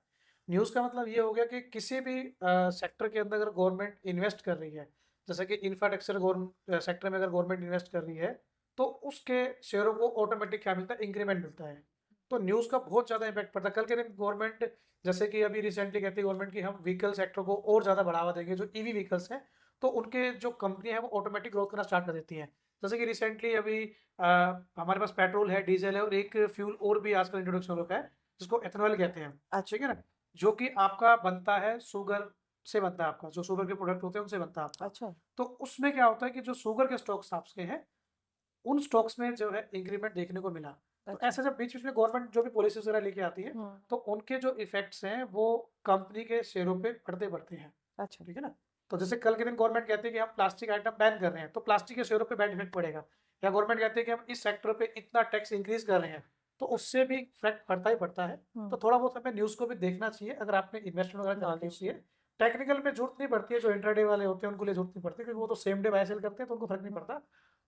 न्यूज़ का मतलब ये हो गया कि किसी भी सेक्टर के अंदर अगर गवर्नमेंट इन्वेस्ट कर रही है, जैसे कि इंफ्रास्ट्रक्चर सेक्टर में अगर गवर्नमेंट इन्वेस्ट कर रही है, तो उसके शेयरों को ऑटोमेटिक क्या मिलता है, इंक्रीमेंट मिलता है। तो न्यूज़ का बहुत ज़्यादा इम्पैक्ट पड़ता है। कल के दिन गवर्नमेंट, जैसे कि अभी रिसेंटली कहती है गवर्नमेंट की हम व्हीकल सेक्टर को और ज़्यादा बढ़ावा देंगे, जो ईवी व्हीकल्स हैं, तो उनके जो कंपनियां हैं वो ऑटोमेटिक ग्रोथ करना स्टार्ट कर देती हैं। जैसे कि रिसेंटली अभी हमारे पास पेट्रोल है, डीजल है, और एक फ्यूल और भी आजकल इंट्रोडक्शन हो रखा है जिसको एथेनॉल कहते हैं। अच्छा। ठीक है ना, जो कि आपका बनता है शुगर से, बनता है आपका जो शुगर के प्रोडक्ट होते हैं उनसे बनता है आपका। अच्छा। तो उसमें क्या होता है कि जो शुगर के स्टॉक्स आपके हैं उन स्टॉक्स में जो है इंक्रीमेंट देखने को मिला। तो अच्छा। ऐसे जब बीच बीच में गवर्नमेंट जो भी पॉलिसीज वगैरह लेके आती है, हम्म। तो उनके जो इफेक्ट्स हैं वो कंपनी के शेयरों पे पड़ते पड़ते हैं। अच्छा। ठीक है ना, तो जैसे कल के दिन गवर्नमेंट कहती है कि हम प्लास्टिक आइटम बैन कर रहे हैं, तो प्लास्टिक के शेयरों पे बैड इफेक्ट पड़ेगा। या गवर्नमेंट कहती है कि हम इस सेक्टर पे इतना टैक्स इंक्रीज कर रहे हैं, तो उससे भी इफेक्ट पड़ता ही पड़ता है। तो थोड़ा बहुत हमें न्यूज़ को भी देखना चाहिए अगर आपने इन्वेस्टमेंट वगैरह करनी नॉलेज। होती है। टेक्निकल में जरूरत नहीं पड़ती है, जो इंट्राडे वाले होते हैं उनको लिए जरूरत नहीं पड़ती, क्योंकि वो तो सेम डे बाय सेल करते हैं तो उनको फर्क नहीं पड़ता।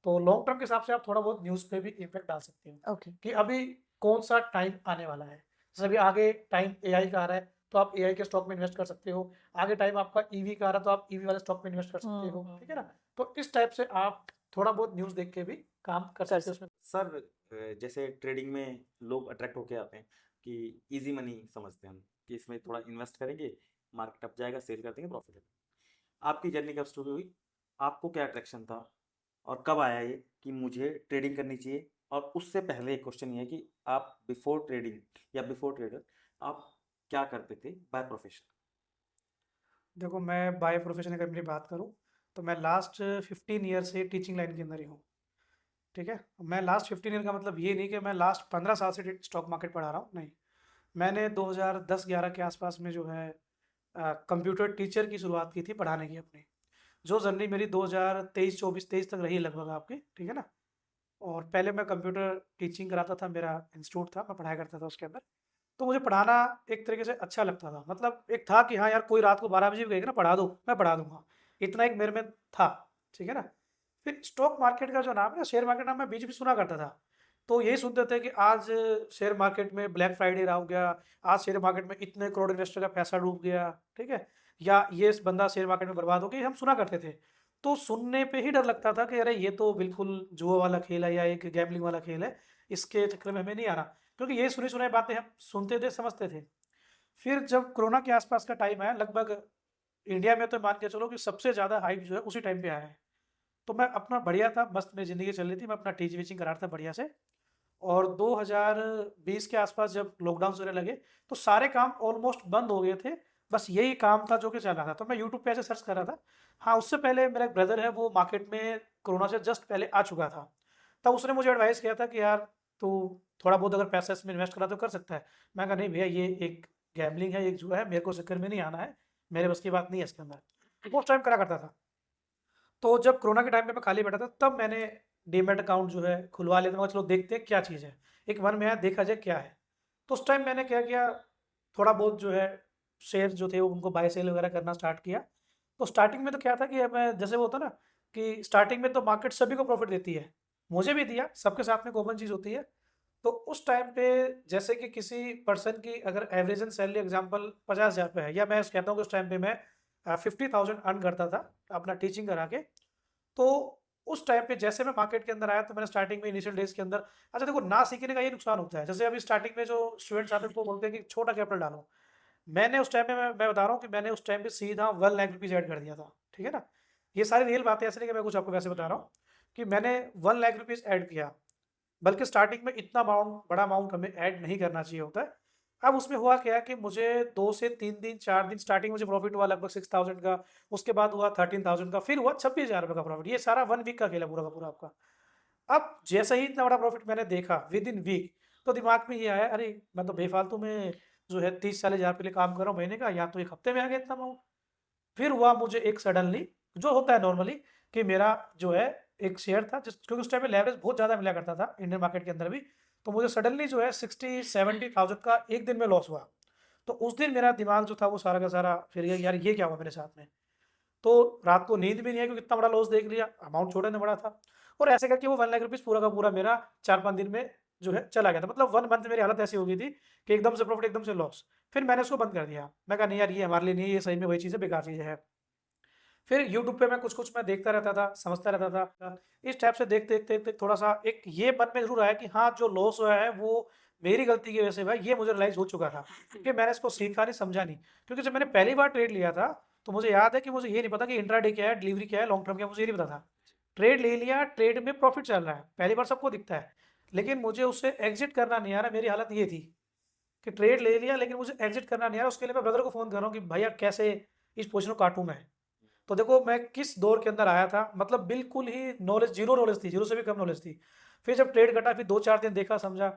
तो लॉन्ग टर्म के हिसाब से आप थोड़ा बहुत न्यूज़ पे भी इम्पैक्ट डाल सकते हो ओके। कि अभी कौन सा टाइम आने वाला है। जैसे अभी आगे टाइम एआई का आ रहा है, तो आप एआई के स्टॉक में इन्वेस्ट कर सकते हो। आगे टाइम आपका ईवी का आ रहा है, तो आप ईवी वाले स्टॉक में इन्वेस्ट कर सकते हो। ठीक है ना, तो इस टाइप से आप थोड़ा बहुत न्यूज़ देख के भी काम कर कर सकते हो उसमें। सर जैसे ट्रेडिंग में लोग अट्रैक्ट होके आते हैं कि इजी मनी समझते हैं हम कि इसमें थोड़ा इन्वेस्ट करेंगे, मार्केट अप जाएगा, सेल कर देंगे, प्रॉफिट है। आपकी जर्नी कब शुरू हुई, आपको क्या अट्रैक्शन था, और कब आया ये कि मुझे ट्रेडिंग करनी चाहिए? और उससे पहले एक क्वेश्चन ये है कि आप बिफोर ट्रेडिंग या बिफोर ट्रेडर आप क्या करते थे बाय प्रोफेशन? देखो, मैं बाय प्रोफेशन अगर मेरी बात करूँ तो मैं लास्ट 15 ईयर से टीचिंग लाइन के अंदर ही हूँ। ठीक है, मैं लास्ट 15 ईयर का मतलब ये नहीं कि मैं लास्ट 15 साल से स्टॉक मार्केट पढ़ा रहा हूँ, नहीं। मैंने 2010-11 के आसपास में जो है कंप्यूटर टीचर की शुरुआत की थी पढ़ाने की अपनी, जो जर्नी मेरी 2023-24-23 तक रही लगभग आपकी। ठीक है ना, और पहले मैं कंप्यूटर टीचिंग कराता था, मेरा इंस्टीट्यूट था, मैं पढ़ाया करता था उसके अंदर। तो मुझे पढ़ाना एक तरीके से अच्छा लगता था, मतलब एक था कि हाँ यार, कोई रात को 12 बजे भी कहेगा ना पढ़ा दो, मैं पढ़ा दूंगा, इतना एक मेरे में था। ठीक है ना, फिर स्टॉक मार्केट का जो नाम है ना, शेयर मार्केट नाम, मैं बीच में सुना करता था। तो यही सुनते थे कि आज शेयर मार्केट में ब्लैक फ्राइडे रहा हो गया, आज शेयर मार्केट में इतने करोड़ इन्वेस्टर का पैसा डूब गया। ठीक है, या ये बंदा शेयर मार्केट में बर्बाद हो गया, हम सुना करते थे। तो सुनने पे ही डर लगता था कि अरे ये तो बिल्कुल जुआ वाला खेल है या एक गैम्बलिंग वाला खेल है, इसके चक्कर में हमें नहीं आना, क्योंकि ये सुनी सुनाई बातें हम सुनते थे, समझते थे। फिर जब कोरोना के आसपास का टाइम आया, लगभग इंडिया में तो मान के चलो कि सबसे ज़्यादा हाइप जो है उसी टाइम पे आया है। तो मैं अपना बढ़िया था, मस्त मेरी ज़िंदगी चल रही थी, मैं अपना टीचिंग वीचिंग करा रहा था बढ़िया से। और 2020 के आसपास जब लॉकडाउन होने लगे, तो सारे काम ऑलमोस्ट बंद हो गए थे। बस यही काम था जो कि चल रहा था, तो मैं यूट्यूब पे ऐसे सर्च कर रहा था। हाँ, उससे पहले मेरा एक ब्रदर है, वो मार्केट में कोरोना से जस्ट पहले आ चुका था। तब उसने मुझे एडवाइस किया था कि यार तू थोड़ा बहुत अगर पैसा इसमें इन्वेस्ट करा तो कर सकता है। मैं कहा नहीं भैया, ये एक गैम्बलिंग है, एक जुआ है, मेरे को इस चक्कर में नहीं आना है, मेरे बस की बात नहीं है इसके अंदर। तो उस टाइम करा करता था। तो जब कोरोना के टाइम पे मैं खाली बैठा था, तब मैंने डीमैट अकाउंट जो है खुलवा लेते हैं, मगर चलो देखते हैं क्या चीज़ है, एक मन में आया देखा जाए क्या है। तो उस टाइम मैंने क्या किया, थोड़ा बहुत जो है शेयर जो थे उनको बाय सेल वगैरह करना स्टार्ट किया। तो स्टार्टिंग में तो क्या था कि मैं जैसे वो होता ना कि स्टार्टिंग में तो मार्केट सभी को प्रॉफिट देती है, मुझे भी दिया, सबके साथ में कॉमन चीज़ होती है। तो उस टाइम पे जैसे कि किसी पर्सन की अगर एवरेजन सैलरी एग्जांपल 50,000 रुपये है, या मैं कहता हूँ कि उस टाइम पे मैं 50,000 अर्न करता था अपना टीचिंग करा के। तो उस टाइम पे जैसे मैं मार्केट के अंदर आया तो मैंने स्टार्टिंग में इनिशियल डेज के अंदर, अच्छा देखो ना सीखने का ये नुकसान होता है, जैसे अभी स्टार्टिंग में जो स्टूडेंट्स आते हैं उनको बोलते हैं कि छोटा कैपिटल डालो। मैंने उस टाइम में मैं बता रहा हूँ कि मैंने उस टाइम पे सीधा 1 लाख रुपीज़ ऐड कर दिया था, ठीक है ना। ये सारी रियल बातें, ऐसे नहीं कि मैं कुछ आपको वैसे बता रहा हूँ, कि मैंने 1 लाख रुपीज़ ऐड किया। बल्कि स्टार्टिंग में इतना अमाउंट, बड़ा अमाउंट हमें ऐड नहीं करना चाहिए होता है। अब उसमें हुआ क्या कि मुझे 2 से 3 दिन 4 दिन स्टार्टिंग मुझे प्रॉफिट हुआ लगभग 6000 का, उसके बाद हुआ 13,000 का, फिर हुआ 26,000 रुपये का प्रॉफिट। ये सारा 1 वीक का खेल है पूरा का पूरा आपका। अब जैसे ही इतना बड़ा प्रॉफिट मैंने देखा विद इन वीक, तो दिमाग में ये आया, अरे मैं तो बेफालतू में जो है 30-40 हज़ार के लिए काम कर रहा हूँ महीने का, या तो एक हफ्ते में आ गया इतना अमाउंट। फिर हुआ मुझे एक सडनली, जो होता है नॉर्मली, कि मेरा जो है एक शेयर था जिस, क्योंकि उस टाइम में लेवरेज बहुत ज़्यादा मिला करता था इंडियन मार्केट के अंदर भी, तो मुझे सडनली जो है 60-70,000 का एक दिन में लॉस हुआ। तो उस दिन मेरा दिमाग जो था वो सारा का सारा फिर गया, यार ये क्या हुआ मेरे साथ में। तो रात को नींद भी नहीं आई क्योंकि इतना बड़ा लॉस देख लिया, अमाउंट छोटा ना बड़ा था। और ऐसे करके वो 1 लाख रुपीज़ पूरा का पूरा मेरा 4-5 दिन में जो है चला गया था। मतलब 1 मंथ मेरी हालत ऐसी हो गई थी कि एकदम से प्रॉफिट, एकदम से लॉस। फिर मैंने उसको बंद कर दिया। मैं कहा नहीं यार, ये हमारे लिए नहीं है, ये सही में वही चीज़ है, बेकार चीज़ है। फिर यूट्यूब पे मैं कुछ-कुछ मैं देखता रहता था, समझता रहता था। इस टाइप से देखते-देखते थोड़ा-सा एक ये मन में ज़रूर आया कि हाँ, जो लॉस हुआ है वो मेरी गलती की वजह से हुआ है, ये मुझे रियलाइज़ हो चुका था कि मैंने इसको सीखा नहीं, समझा नहीं। क्योंकि जब मैंने पहली बार ट्रेड लिया था, तो मुझे याद है कि मुझे ये नहीं पता कि इंट्राडे क्या है, डिलीवरी क्या है, लॉन्ग टर्म क्या है, मुझे ये नहीं पता था। ट्रेड ले लिया, ट्रेड में प्रॉफिट चल रहा है, पहली बार सबको दिखता है। लेकिन मुझे उससे एग्ज़िट करना नहीं आ रहा, मेरी हालत ये थी कि ट्रेड ले लिया लेकिन मुझे एग्ज़िट करना नहीं आ रहा। उसके लिए मैं ब्रदर को फ़ोन कर रहा हूँ कि भैया कैसे इस पोज़ीशन को काटूँ मैं? तो देखो मैं किस दौर के अंदर आया था, मतलब बिल्कुल ही नॉलेज, ज़ीरो नॉलेज थी, ज़ीरो से भी कम नॉलेज थी। फिर जब ट्रेड घटा, फिर 2-4 दिन देखा, समझा,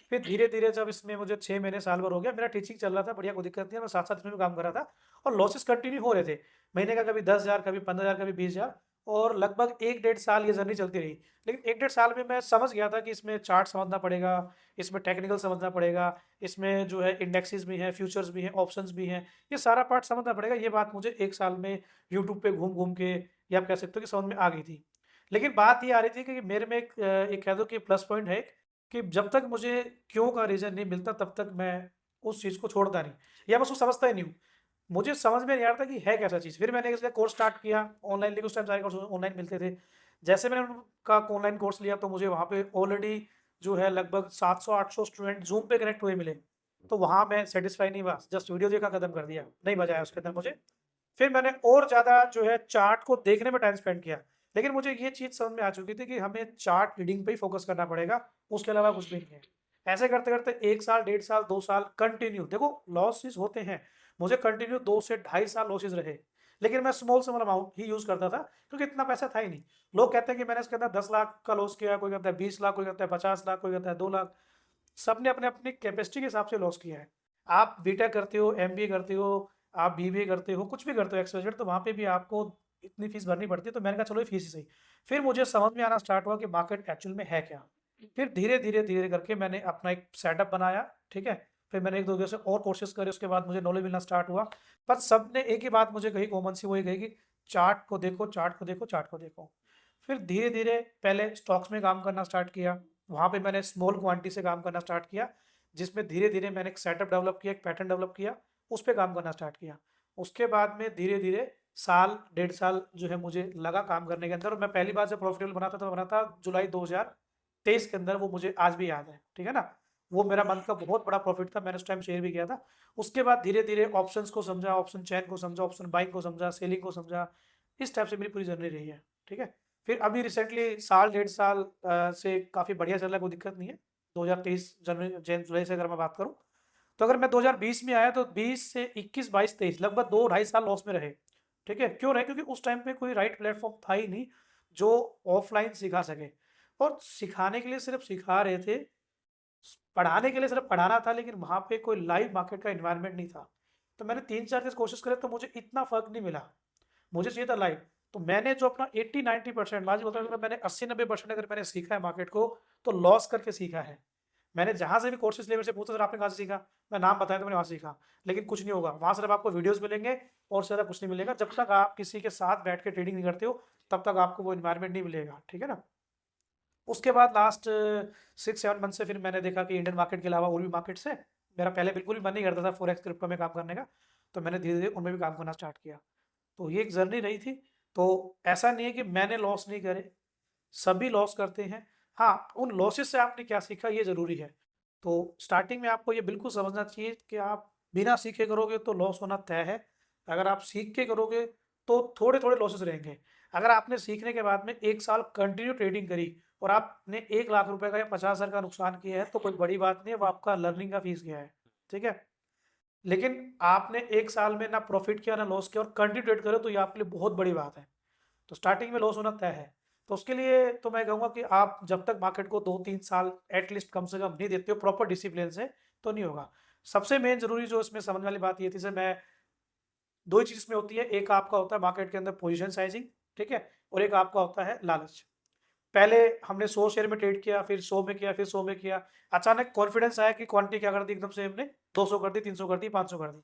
फिर धीरे-धीरे जब इसमें मुझे 6 महीने, साल भर हो गया, मेरा टीचिंग चल रहा था, बढ़िया, कोई दिक्कत नहीं है, मैं साथ-साथ इसमें भी काम कर रहा था और लॉसेस कंटिन्यू हो रहे थे। महीने का कभी 10,000, कभी 15,000, कभी 20,000, और लगभग 1 डेढ़ साल ये जर्नी चलती रही। लेकिन 1 डेढ़ साल में मैं समझ गया था कि इसमें चार्ट समझना पड़ेगा, इसमें टेक्निकल समझना पड़ेगा, इसमें जो है इंडेक्सेस भी हैं, फ्यूचर्स भी हैं, ऑप्शंस भी हैं, ये सारा पार्ट समझना पड़ेगा। ये बात मुझे 1 साल में यूट्यूब पे घूम-घूम के, या आप कह सकते हो कि समझ में आ गई थी। लेकिन बात ये आ रही थी कि मेरे में एक कह दो कि प्लस पॉइंट है कि जब तक मुझे क्यों का रीज़न नहीं मिलता तब तक मैं उस चीज़ को छोड़ता नहीं, या मैं उसको समझता ही नहीं हूँ। मुझे समझ में नहीं आ रहा था कि है कैसा चीज़। फिर मैंने इसका कोर्स स्टार्ट किया ऑनलाइन, लेकिन उस टाइम सारे कोर्स ऑनलाइन मिलते थे। जैसे मैंने उनका ऑनलाइन कोर्स लिया तो मुझे वहाँ पे ऑलरेडी जो है लगभग 700-800 स्टूडेंट ज़ूम पे कनेक्ट हुए मिले। तो वहाँ मैं सैटिस्फाई नहीं हुआ, जस्ट वीडियो देखा, खत्म कर दिया, नहीं मज़ा आया उसके अंदर मुझे। फिर मैंने और ज़्यादा जो है चार्ट को देखने में टाइम स्पेंड किया। लेकिन मुझे ये चीज़ समझ में आ चुकी थी कि हमें चार्ट रीडिंग पे ही फ़ोकस करना पड़ेगा, उसके अलावा कुछ भी नहीं है। ऐसे करते-करते 1 साल, डेढ़ साल, 2 साल कंटिन्यू, देखो लॉसेस होते हैं, मुझे कंटिन्यू 2 से ढाई साल लॉसेस रहे। लेकिन मैं स्मॉल अमाउंट ही यूज़ करता था क्योंकि इतना पैसा था ही नहीं। लोग कहते हैं कि मैंने इसके अंदर 10 लाख का लॉस किया है, कोई कहता है 20 लाख, कोई कहता है 50 लाख, कोई कहता है 2 लाख। सबने अपने-अपनी कैपेसिटी के हिसाब से लॉस किया है। आप बीटेक करते हो, एमबीए करते हो, आप बीबीए करते हो, कुछ भी करते हो एक्स वाई जेड, तो वहाँ पे भी आपको इतनी फीस भरनी पड़ती है। तो मैंने कहा चलो ये फीस ही सही। फिर मुझे समझ में आना स्टार्ट हुआ कि मार्केट एक्चुअल में है क्या। फिर धीरे-धीरे करके मैंने अपना एक सेटअप बनाया, ठीक है? फिर मैंने 1-2 जगह से और कोर्सेज़ करे, उसके बाद मुझे नॉलेज मिलना स्टार्ट हुआ। पर सबने एक ही बात मुझे कही कॉमन सी, वो ये कही कि चार्ट को देखो, चार्ट को देखो, चार्ट को देखो। फिर धीरे-धीरे पहले स्टॉक्स में काम करना स्टार्ट किया। वहाँ पे मैंने स्मॉल क्वांटिटी से काम करना स्टार्ट किया, जिसमें धीरे-धीरे मैंने एक सेटअप डेवलप किया, एक पैटर्न डेवलप किया, उस पे काम करना स्टार्ट किया। उसके बाद में धीरे-धीरे साल, डेढ़ साल जो है मुझे लगा काम करने के अंदर, और मैं पहली बार जब प्रॉफिटेबल बना था तो बना था जुलाई 2023 के अंदर, वो मुझे आज भी याद है, ठीक है ना? वो मेरा मंथ का बहुत बड़ा प्रॉफिट था, मैंने उस टाइम शेयर भी किया था। उसके बाद धीरे-धीरे ऑप्शंस को समझा, ऑप्शन चेन को समझा, ऑप्शन बाइंग को समझा, सेलिंग को समझा। इस टाइप से मेरी पूरी जर्नी रही है, ठीक है? फिर अभी रिसेंटली साल, डेढ़ साल से काफ़ी बढ़िया चल रहा है, कोई दिक्कत नहीं है। 2023 जनवरी, जुलाई से अगर मैं बात करूँ, तो अगर मैं 2020 में आया तो 20 से 21, 22, 23 लगभग 2 ढाई साल लॉस में रहे, ठीक है? क्यों रहे? क्योंकि उस टाइम पे कोई राइट प्लेटफ़ॉर्म था ही नहीं, जो ऑफ़लाइन सिखा सके। और सिखाने के लिए सिर्फ़ सिखा रहे थे, पढ़ाने के लिए सिर्फ़ पढ़ाना था, लेकिन वहाँ पे कोई लाइव मार्केट का एनवायरनमेंट नहीं था। तो मैंने 3-4 चीज़ कोशिश करे तो मुझे इतना फ़र्क नहीं मिला। मुझे चाहिए था लाइव। तो मैंने जो अपना 80-90% आज बोलता हूँ, मैंने 80-90% अगर मैंने सीखा है मार्केट को, तो लॉस करके सीखा है। मैंने जहाँ से भी कोर्सेज लेने से पूछा सर आपने कहाँ से सीखा, मैं नाम बताया तो मैंने वहाँ सीखा, लेकिन कुछ नहीं होगा वहाँ। सिर्फ आपको वीडियोस मिलेंगे और ज़्यादा कुछ नहीं मिलेगा। जब तक आप किसी के साथ बैठ के ट्रेडिंग नहीं करते हो तब तक आपको वो इन्वायरमेंट नहीं मिलेगा, ठीक है ना। उसके बाद लास्ट 6-7 मंथ से फिर मैंने देखा कि इंडियन मार्केट के अलावा और भी मार्केट्स है। मेरा पहले बिल्कुल भी मन नहीं करता था फॉरेक्स क्रिप्टो में काम करने का, तो मैंने धीरे धीरे उनमें भी काम करना स्टार्ट किया। तो ये एक जर्नी रही थी। तो ऐसा नहीं है कि मैंने लॉस नहीं करे, सभी लॉस करते हैं। हाँ, उन लॉसेस से आपने क्या सीखा ये ज़रूरी है। तो स्टार्टिंग में आपको ये बिल्कुल समझना चाहिए कि आप बिना सीखे करोगे तो लॉस होना तय है। अगर आप सीख के करोगे तो थोड़े थोड़े लॉसेस रहेंगे। अगर आपने सीखने के बाद में 1 साल कंटिन्यू ट्रेडिंग करी और आपने 1 लाख रुपए का या 50,000 का नुकसान किया है तो कोई बड़ी बात नहीं है, वो आपका लर्निंग का फीस गया है, ठीक है। लेकिन आपने 1 साल में ना प्रॉफिट किया ना लॉस किया और कंटिन्यू ट्रेड करो तो ये आपके लिए बहुत बड़ी बात है। तो स्टार्टिंग में लॉस होना तय है। तो उसके लिए तो मैं कहूँगा कि आप जब तक मार्केट को 2-3 साल एटलीस्ट कम से कम नहीं देते हो प्रॉपर डिसिप्लिन से, तो नहीं होगा। सबसे मेन जरूरी जो इसमें समझ वाली बात ये थी सर, मैं दो ही चीज इसमें होती है। एक आपका होता है मार्केट के अंदर पोजीशन साइजिंग, ठीक है, और एक आपका होता है लालच। पहले हमने 100 शेयर में ट्रेड किया, फिर 100 में किया, फिर 100 में किया। अचानक कॉन्फिडेंस आया कि क्वांटिटी क्या कर दी, एकदम से हमने 200 कर दी, 300 कर दी, 500 कर दी।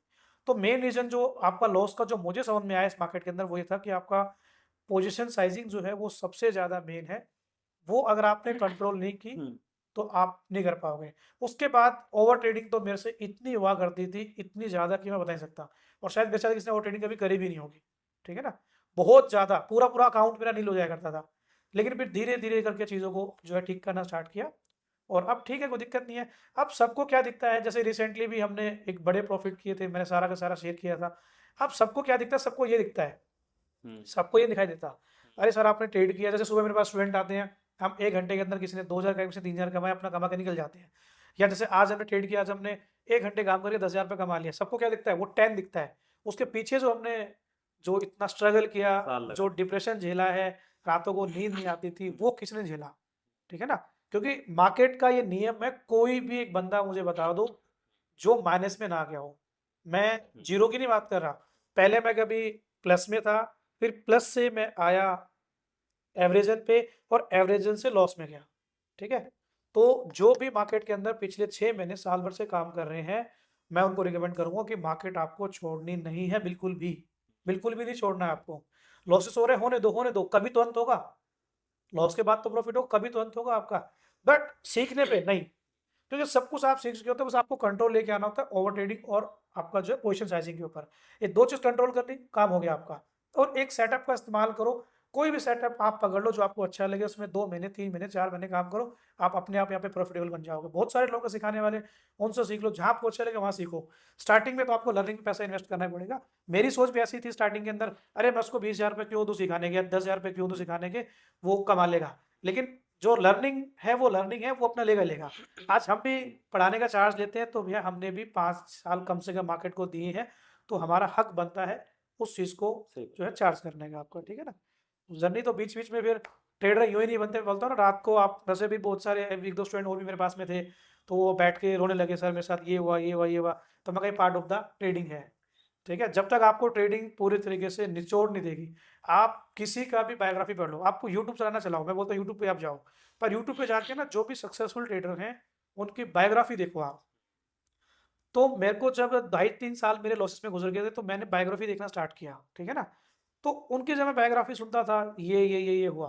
तो मेन रीजन जो आपका लॉस का जो मुझे समझ में आया इस मार्केट के अंदर वो ये था कि आपका पोजीशन साइजिंग जो है वो सबसे ज्यादा मेन है। वो अगर आपने कंट्रोल नहीं की तो आप नहीं कर पाओगे। उसके बाद ओवर ट्रेडिंग तो मेरे से इतनी हुआ करती थी, इतनी ज्यादा कि मैं बता नहीं सकता। और शायद मेरे साथ किसी ने ओवर ट्रेडिंग कभी करी भी नहीं होगी, ठीक है ना। बहुत ज्यादा पूरा पूरा अकाउंट मेरा नील हो जाया करता था। लेकिन फिर धीरे धीरे करके चीज़ों को जो है ठीक करना स्टार्ट किया और अब ठीक है, कोई दिक्कत नहीं है। अब सबको क्या दिखता है, जैसे रिसेंटली भी हमने एक बड़े प्रॉफिट किए थे, मैंने सारा का सारा शेयर किया था। अब सबको क्या दिखता है, सबको ये दिखता है, सबको ये दिखाई देता, अरे सर आपने ट्रेड किया। जैसे सुबह मेरे पास स्टूडेंट आते हैं, हम 1 घंटे के अंदर किसी ने 2,000 का, किसी ने 3,000 कमाया, अपना कमा के निकल जाते हैं। या जैसे आज हमने ट्रेड किया, आज हमने 1 घंटे काम करके 10,000 रुपये कमा लिया। सबको क्या दिखता है, वो 10 दिखता है। उसके पीछे जो हमने जो इतना स्ट्रगल किया, जो डिप्रेशन झेला है, रातों को नींद नहीं आती थी, वो किसने झेला, ठीक है ना। क्योंकि मार्केट का ये नियम है, कोई भी एक बंदा मुझे बता दो जो माइनस में ना गया हो। मैं जीरो की नहीं बात कर रहा, पहले मैं कभी प्लस में था, फिर प्लस से मैं आया एवरेजन पे और एवरेजन से लॉस में गया, ठीक है। तो जो भी मार्केट के अंदर पिछले 6 महीने साल भर से काम कर रहे हैं, मैं उनको रिकमेंड करूंगा कि मार्केट आपको छोड़नी नहीं है, बिल्कुल भी नहीं छोड़ना है आपको। लॉसेस हो रहे, होने दो, कभी तो अंत होगा। लॉस के बाद तो प्रॉफिट होगा, कभी तो अंत होगा आपका। बट सीखने पे नहीं, क्योंकि सब कुछ आप सीख चुके होते हैं, बस आपको कंट्रोल लेके आना होता है ओवर ट्रेडिंग और आपका जो है पोजीशन साइजिंग के ऊपर। ये दो चीज कंट्रोल करनी, काम हो गया आपका। और एक सेटअप का इस्तेमाल करो, कोई भी सेटअप आप पकड़ लो जो आपको अच्छा लगे, उसमें 2 महीने 3 महीने 4 महीने काम करो, आप अपने आप यहाँ पे प्रॉफिटेबल बन जाओगे। बहुत सारे लोग सिखाने वाले, उनसे सीख लो, जहाँ आपको अच्छा लगे वहाँ सीखो। स्टार्टिंग में तो आपको लर्निंग में पैसा इन्वेस्ट करना ही पड़ेगा। मेरी सोच भी ऐसी थी स्टार्टिंग के अंदर, अरे मैं उसको 20,000 रुपये क्यों दूँ सिखाने के, 10,000 रुपये क्यों दूँ सिखाने के, वो कमा लेगा। लेकिन जो लर्निंग है वो लर्निंग है, वो अपना लेगा। आज हम भी पढ़ाने का चार्ज लेते हैं, तो भैया हमने भी 5 साल कम से कम मार्केट को दिए हैं, तो हमारा हक बनता है उस चीज़ को जो है चार्ज करने का आपका, ठीक है ना। जर्नी तो बीच बीच में फिर ट्रेडर यूँ ही नहीं बनते, बोलता हूँ ना, रात को आप वैसे भी बहुत सारे 1-2 स्टूडेंट और भी मेरे पास में थे, तो वो बैठ के रोने लगे, सर मेरे साथ ये हुआ, ये हुआ, ये हुआ। तो मैं कहीं पार्ट ऑफ द ट्रेडिंग है, ठीक है। जब तक आपको ट्रेडिंग पूरी तरीके से निचोड़ नहीं देगी, आप किसी का भी बायोग्राफी पढ़ लो, आपको यूट्यूब चलाना चलाओ, मैं बोलता हूँ यूट्यूब पे आप जाओ, पर यूट्यूब पे जाके ना जो भी सक्सेसफुल ट्रेडर हैं उनकी बायोग्राफी देखो आप। तो मेरे को जब 2.5-3 साल मेरे लॉसेस में गुजर गए थे, तो मैंने बायोग्राफी देखना स्टार्ट किया, ठीक है ना। तो उनकी जब मैं बायोग्राफी सुनता था, ये हुआ,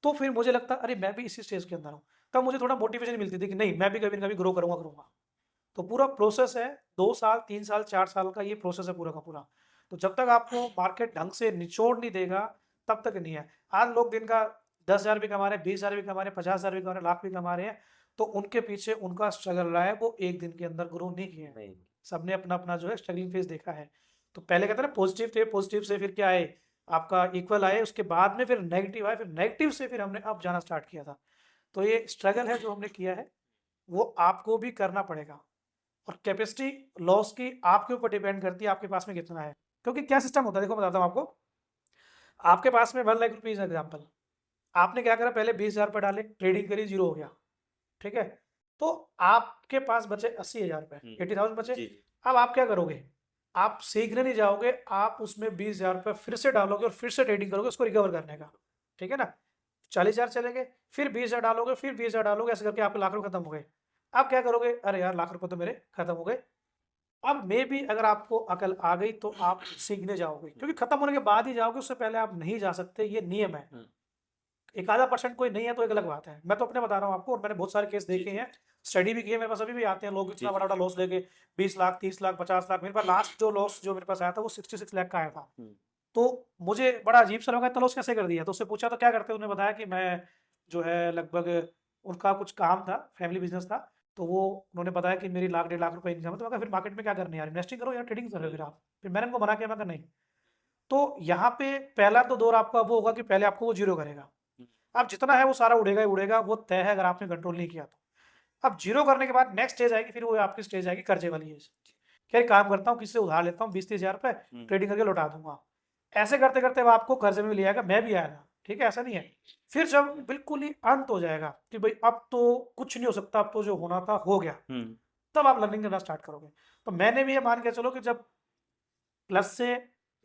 तो फिर मुझे लगता अरे मैं भी इसी स्टेज के अंदर हूँ। तब मुझे थोड़ा मोटिवेशन मिलती थी कि नहीं, मैं भी कभी ना कभी ग्रो करूंगा। तो पूरा प्रोसेस है, 2 साल 3 साल 4 साल का ये प्रोसेस है पूरा का पूरा। तो जब तक आपको मार्केट ढंग से निचोड़ नहीं देगा तब तक नहीं है। आज लोग दिन का 10,000 भी कमा रहे हैं, 20,000 भी कमा रहे हैं, 50,000 भी कमा रहे हैं, लाख भी कमा रहे हैं, तो उनके पीछे उनका स्ट्रगल रहा है, वो एक दिन के अंदर ग्रो नहीं किए हैं। नहीं सबने अपना अपना जो है स्ट्रगलिंग फेज देखा है। तो पहले कहते हैं ना पॉजिटिव थे, पॉजिटिव से फिर क्या आए, आपका इक्वल आए, उसके बाद में फिर नेगेटिव आए, फिर नेगेटिव से फिर हमने अप जाना स्टार्ट किया था। तो ये स्ट्रगल है जो हमने किया है, वो आपको भी करना पड़ेगा। और कैपेसिटी लॉस की आपके ऊपर डिपेंड करती है, आपके पास में कितना है। क्योंकि क्या सिस्टम होता है, देखो बताता हूँ आपको। आपके पास में 1 लाख रुपीज एग्जाम्पल, आपने क्या करा, पहले 20,000 रुपये डाले, ट्रेडिंग करी, जीरो हो गया, ठीक है। तो आपके पास बचे 80,000 रुपये, 80,000 बचे। जी अब आप क्या करोगे, आप सीखने नहीं जाओगे, आप उसमें 20,000 रुपये फिर से डालोगे और फिर से ट्रेडिंग करोगे उसको रिकवर करने का, ठीक है ना? 40,000 चले गए, फिर 20,000 डालोगे, फिर 20,000 डालोगे, ऐसे करके आपके लाख रुपये खत्म हो गए। अब क्या करोगे? अरे यार, लाख रुपये तो मेरे खत्म हो गए। अब मे बी अगर आपको अकल आ गई तो आप सीखने जाओगे, क्योंकि खत्म होने के बाद ही जाओगे, उससे पहले आप नहीं जा सकते, ये नियम है। एक आधा % कोई नहीं है तो एक अलग बात है, मैं तो अपने बता रहा हूँ आपको, और मैंने बहुत सारे केस देखे हैं, स्टडी भी की है, मेरे पास अभी भी आते हैं लोग जी इतना बड़ा बड़ा लॉस लेके 20 लाख 30 लाख 50 लाख। मेरे पास लास्ट जो लॉस जो मेरे पास आया था वो 66 लाख का आया था। तो मुझे बड़ा अजीब सा लगा, इतना लॉस कैसे कर दिया? तो उससे पूछा तो क्या करते हैं, उन्होंने बताया कि मैं जो है लगभग, उनका कुछ काम था, फैमिली बिजनेस था, तो वो उन्होंने बताया कि मेरी लाख 1.5 लाख रुपए इनकम है। तो मैं कहा फिर मार्केट में क्या करने यार, इन्वेस्टिंग करो या ट्रेडिंग करो फिर आप। फिर मैंने उनको मना किया, मैं कहा नहीं। तो यहाँ पे पहला तो दौर आपका वो होगा कि पहले आपको वो जीरो करेगा। अब जितना है वो सारा उड़ेगा ही उड़ेगा, वो तय है अगर आपने कंट्रोल नहीं किया तो। अब जीरो करने के बाद नेक्स्ट स्टेज आएगी, फिर वो आपकी स्टेज आएगी कर्जे वाली। क्या काम करता हूँ, किसी से उधार लेता हूँ 20-30 हज़ार रुपए, ट्रेडिंग करके लौटा दूंगा। ऐसे करते करते वो आपको कर्जे में भी ले आएगा, मैं भी आया था, ठीक है, ऐसा नहीं है। फिर जब बिल्कुल ही अंत हो जाएगा कि भाई अब तो कुछ नहीं हो सकता, अब तो जो होना था हो गया, तब आप लर्निंग करना स्टार्ट करोगे। तो मैंने भी ये मान के चलो कि जब प्लस से